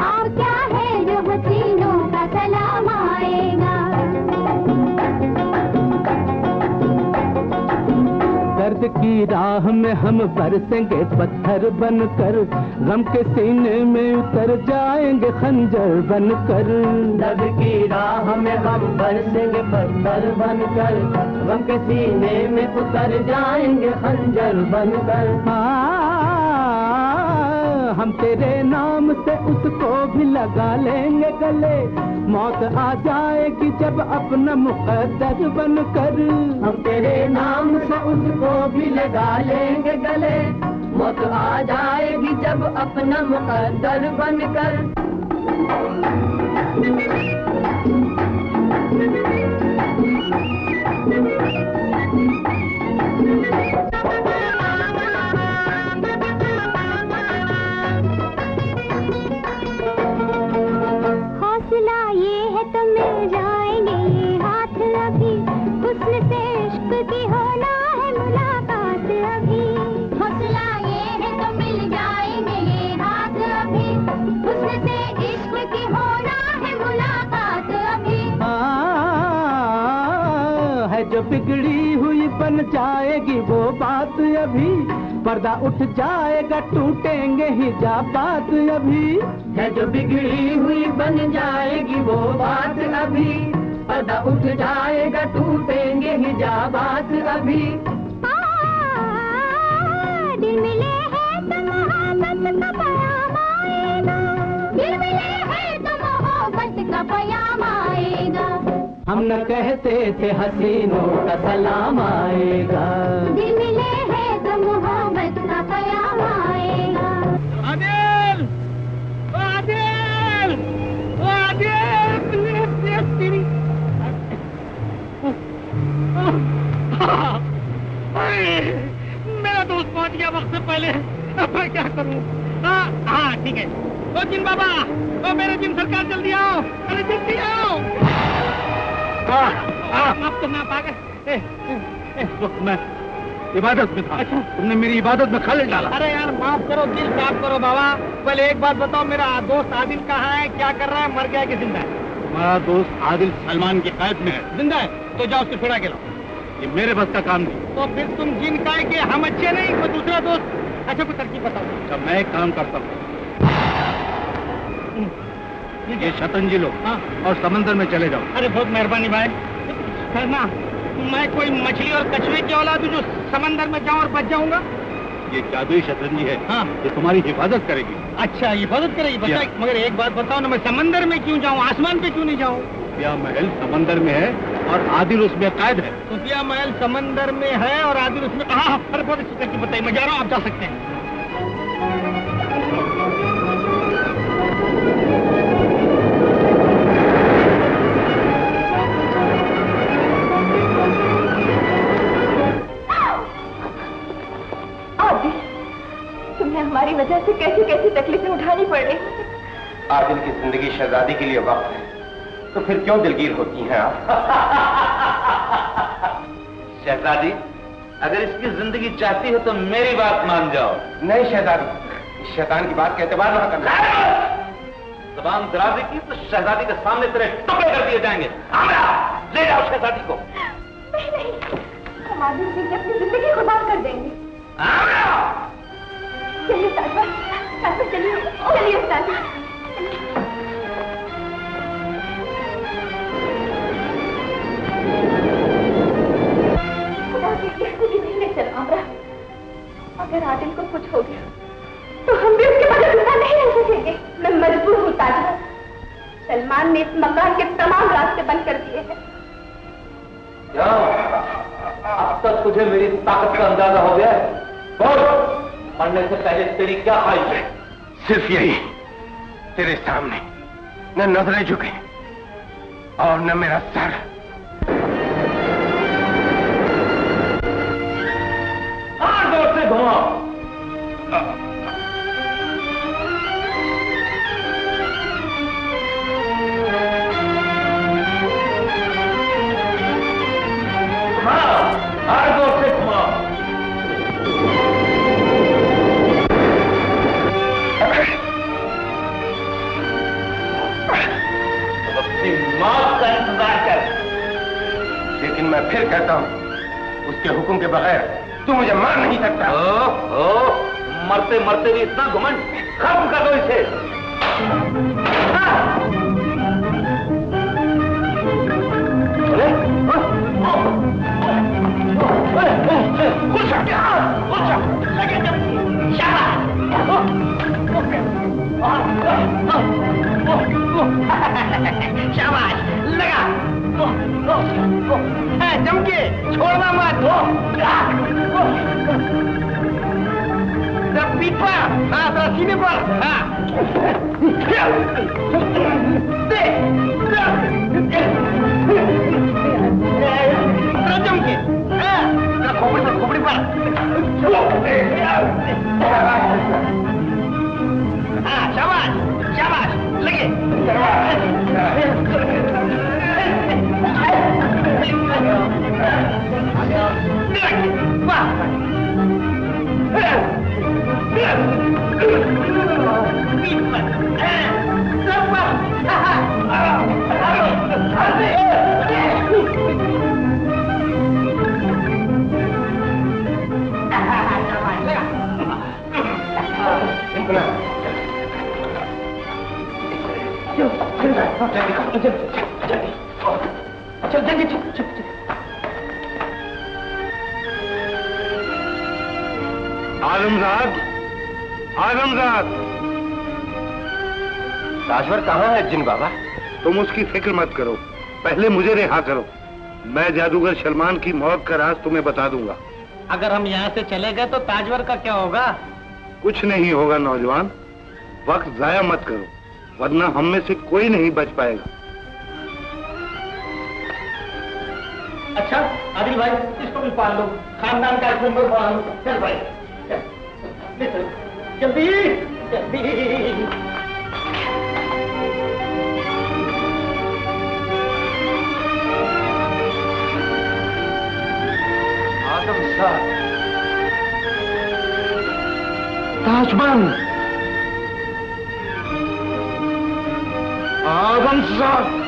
और क्या है जो हसीनों का सलाम आएगा। दर्द की राह में हम बरसेंगे पत्थर बनकर, गम के सीने में उतर जाएंगे खंजर बनकर। दर्द की राह में हम बरसेंगे पत्थर बनकर, गम के सीने में उतर जाएंगे खंजर बनकर। हम तेरे नाम से उसको भी लगा लेंगे गले, मौत आ जाएगी जब अपना मुकद्दर बनकर। हम तेरे नाम से उसको भी लगा लेंगे गले, मौत आ जाएगी जब अपना मुकद्दर बनकर। हौसला ये है तो मिल जाएंगे ये हाथ अभी, हुस्न से इश्क की होना है मुलाकात अभी। हौसला ये है तो मिल जाएंगे ये हाथ अभी, हुस्न से इश्क की होना है मुलाकात अभी। है जो बिगड़ी हुई बन जाएगी वो बात अभी, पर्दा उठ जाएगा टूटेंगे हिजाबात अभी। है जो बिगड़ी हुई बन जाएगी वो बात अभी, पर्दा उठ जाएगा टूटेंगे हिजाबात अभी। दिल मिले है तो मोहब्बत का प्याम आएगा, दिल मिले है तो मोहब्बत का प्याम आएगा। हम न कहते थे हसीनों का सलाम आएगा, दिल मिले है तो मोहब्बत का प्याम आएगा। आदिल, ओ आदिल, ओ आदिल, तेरी मेरा दोस्त पहुंच गया वक्त से पहले। अब मैं क्या करूं? हाँ ठीक है। ओ जिन बाबा, ओ मेरे जिन सरकार जल्दी आओ, अरे जल्दी आओ। माफ करना आप आ गए। इस वक्त मैं इबादत में था। अच्छा। तुमने मेरी इबादत में खलल डाला। अरे यार माफ करो, दिल साफ करो बाबा। पहले एक बात बताओ, मेरा दोस्त आदिल कहाँ है, क्या कर रहा है, मर गया कि जिंदा है? हमारा दोस्त आदिल सलमान की कैद में है। जिंदा है? तो जाओ उसको छुड़ा के लाओ। ये मेरे बस का काम नहीं। तो फिर तुम जिन का है कि हम अच्छे नहीं, कोई दूसरा दोस्त। अच्छा कोई तरकीब बताओ। अच्छा मैं एक काम करता हूँ, ये शतरंजी लो। हाँ। और समंदर में चले जाओ। अरे बहुत मेहरबानी भाई। करना मैं कोई मछली और कछुए की औलाद हूँ जो समंदर में जाऊँ और बच जाऊंगा? ये जादुई शतरंजी है। हाँ। ये तुम्हारी हिफाजत करेगी। अच्छा हिफाजत करेगी? बताइए। मगर एक बात बताओ ना, मैं समंदर में क्यों जाऊँ, आसमान पे क्यों नहीं जाऊँ? खुफिया महल समंदर में है और आदिल उसमें कैद है। खुफिया महल समंदर में है और आदिल उसमें। हाँ अरे बहुत अच्छी तरकीब बताइए, मैं जा रहा हूँ, आप जा सकते हैं। तकलीफें उठानी पड़ रही हैं। आदिल की जिंदगी शहजादी के लिए वक्त है, तो फिर क्यों दिलगीर होती हैं आप? शहजादी, अगर इसकी जिंदगी चाहती हो तो मेरी बात मान जाओ। नहीं शहजादी, इस शैतान की बात का एतबार ना करना। जबान दराजी की तो शहजादी के सामने तेरे टुकड़े कर दिए जाएंगे। आमरा, ले जाओ शहजादी को। नहीं नहीं, हम आदिल सिंह की अपनी जिंदगी कुर्बान कर देंगे। आमरा! चलिए ताजवर, चलिए चलिए ताजवर। खुदा की किसी नहीं ले चल आमरा। अगर आदिल को कुछ हो गया तो हम भी उसके बगैर जिंदा नहीं रह सकेंगे। मैं मजबूर हूँ ताजवर। सलमान ने इस मकान के तमाम रास्ते बंद कर दिए हैं। क्या अब तक तुझे मेरी ताकत का अंदाजा हो गया है? बोल, मरने से पहले तेरी क्या ख्वाहिश है? सिर्फ यही, तेरे सामने न नजरें झुके और न मेरा सर। जोर से घुमाओ। लेकिन मैं फिर कहता हूं, उसके हुक्म के बगैर तू मुझे मार नहीं सकता। मरते मरते भी इतना घमंड, खत्म कर दो इसे। शाबाश, लगा। चमके, छोड़ना मत। पीठ पर, हाँ थोड़ा सीने पर, हाँ। चमके, खोपड़ी पर। हाँ शाबाश, शाबाश, लगे। आजमजाद, आजमजाद। ताजवर कहाँ है जिन बाबा? तुम उसकी फिक्र मत करो, पहले मुझे रिहा करो। मैं जादूगर सलमान की मौत का राज तुम्हें बता दूंगा। अगर हम यहाँ से चले गए तो ताजवर का क्या होगा? कुछ नहीं होगा नौजवान, वक्त जाया मत करो, वरना हम में से कोई नहीं बच पाएगा। अच्छा आदिल भाई, इसको भी पाल लो, खानदान का एक मेंबर बना लो। चल भाई, चल जल्दी जल्दी। आदम साहब, ताजबंद, आदम साहब।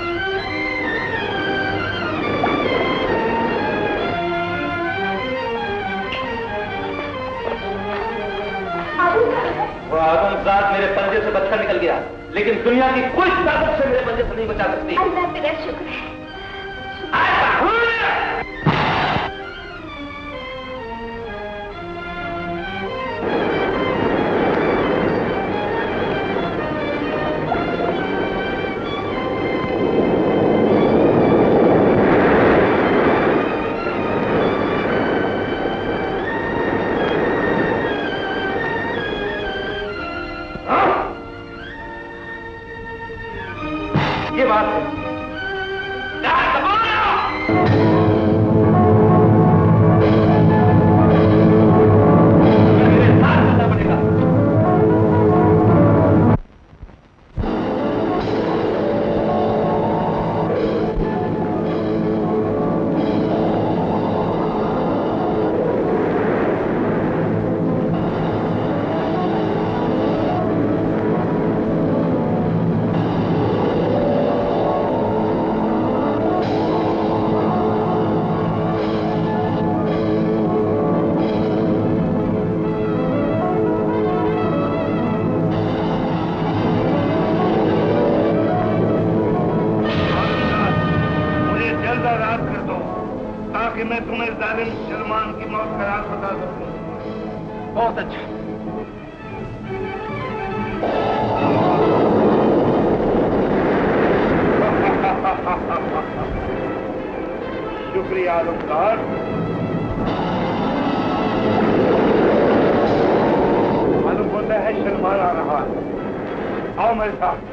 वो आदमजात मेरे पंजे से बचकर निकल गया, लेकिन दुनिया की कोई ताकत से मेरे पंजे से नहीं बचा सकती। अल्लाह तेरा शुक्र है। ये बात है। मेरे साथ चलना पड़ेगा। कि मैं तुम्हें जालिम सलमान की मौत का राज बता सकूं। बहुत अच्छा। शुक्रिया आलमदार। मालूम होता है सलमान आ रहा है। आओ मेरे साथ।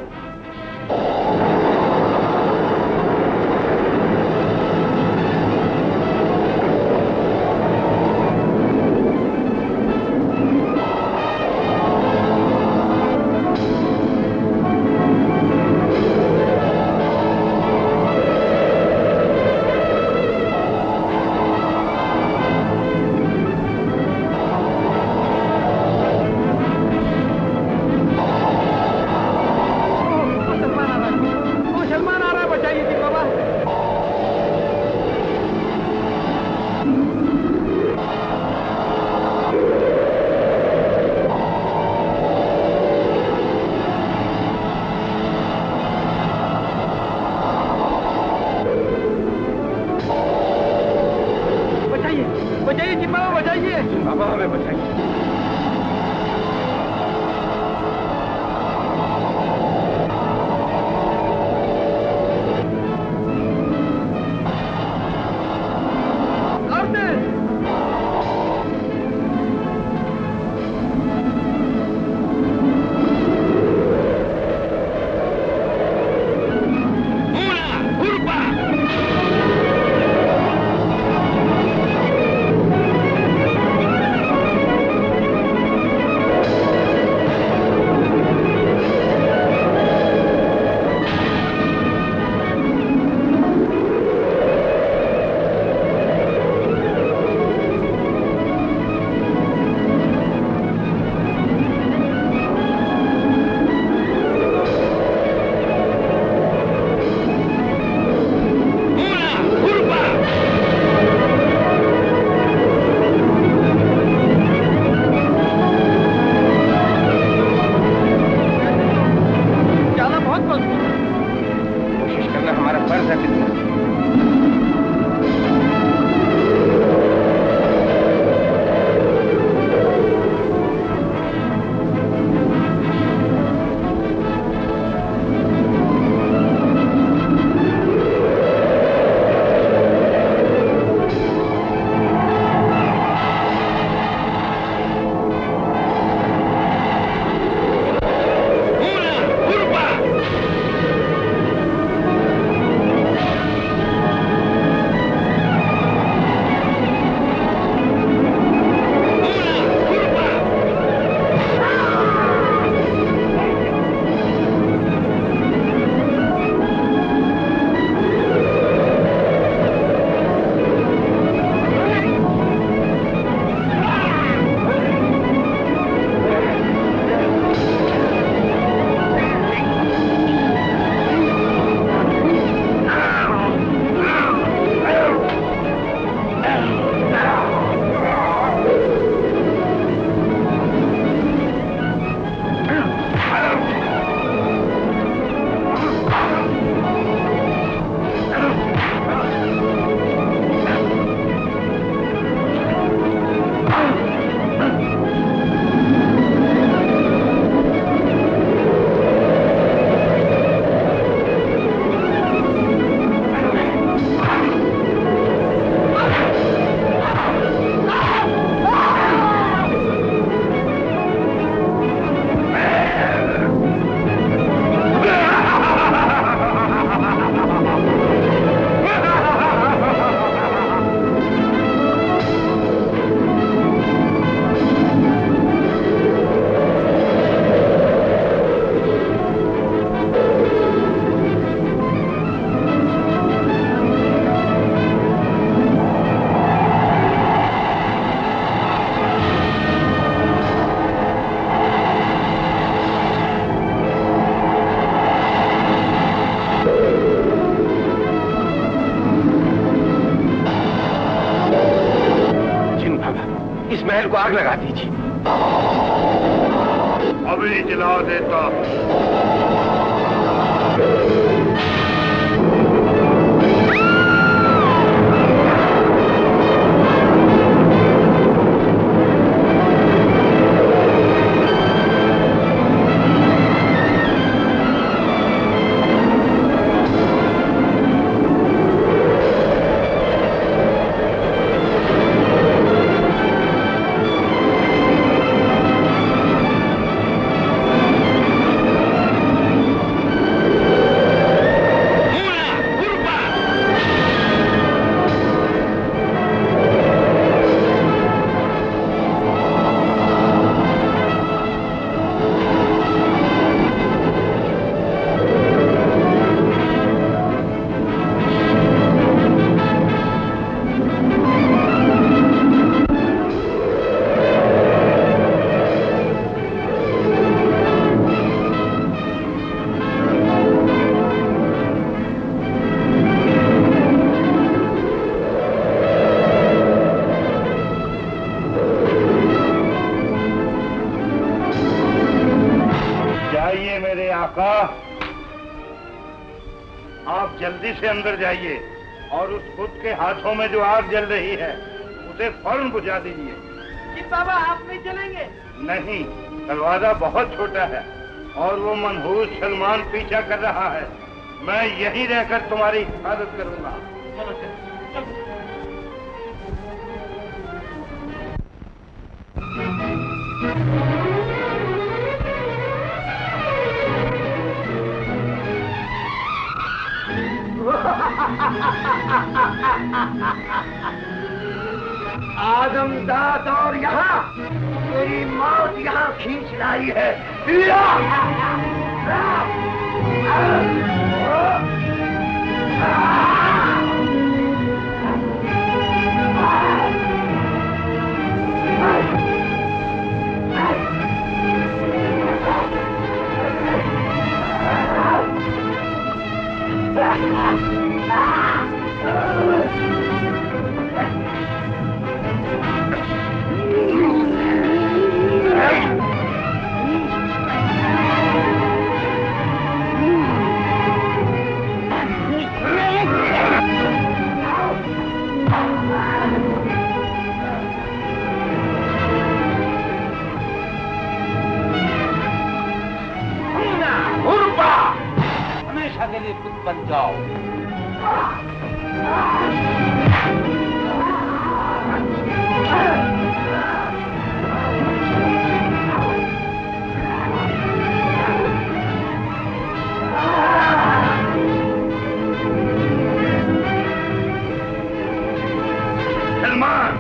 महल को आग लगा दीजिए। अभी जला देता। मेरे आका, आप जल्दी से अंदर जाइए और उस बुत के हाथों में जो आग जल रही है उसे फौरन बुझा दीजिए। जी बाबा, आप नहीं चलेंगे? नहीं, दरवाजा बहुत छोटा है और वो मनहूस सलमान पीछा कर रहा है। मैं यहीं रहकर तुम्हारी हिफाजत करूंगा। चलो चलो। आदमदाद और यहाँ तेरी मौत यहाँ खींच लाई है। हमेशा के लिए खुद बन जाओ। सलमान,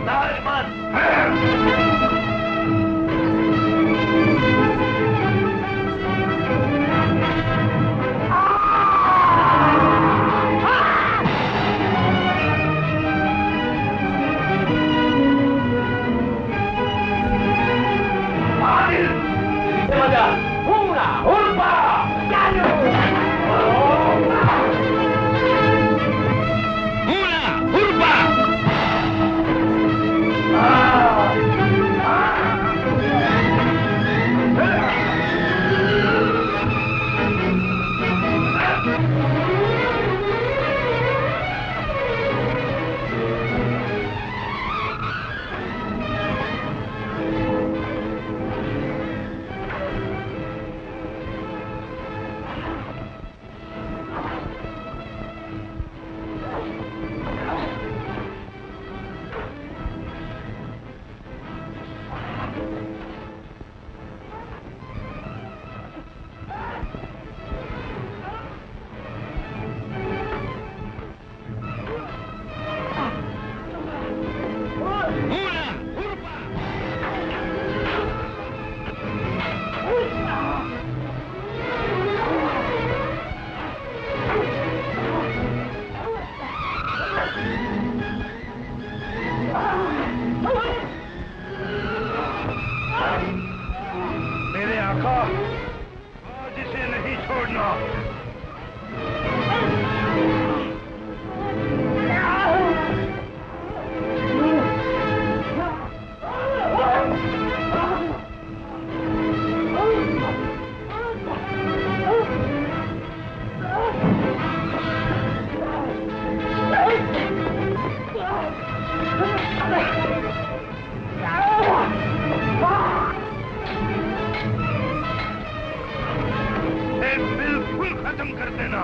मेरे आका, आज इसे नहीं छोड़ना। बिल्कुल खत्म कर देना।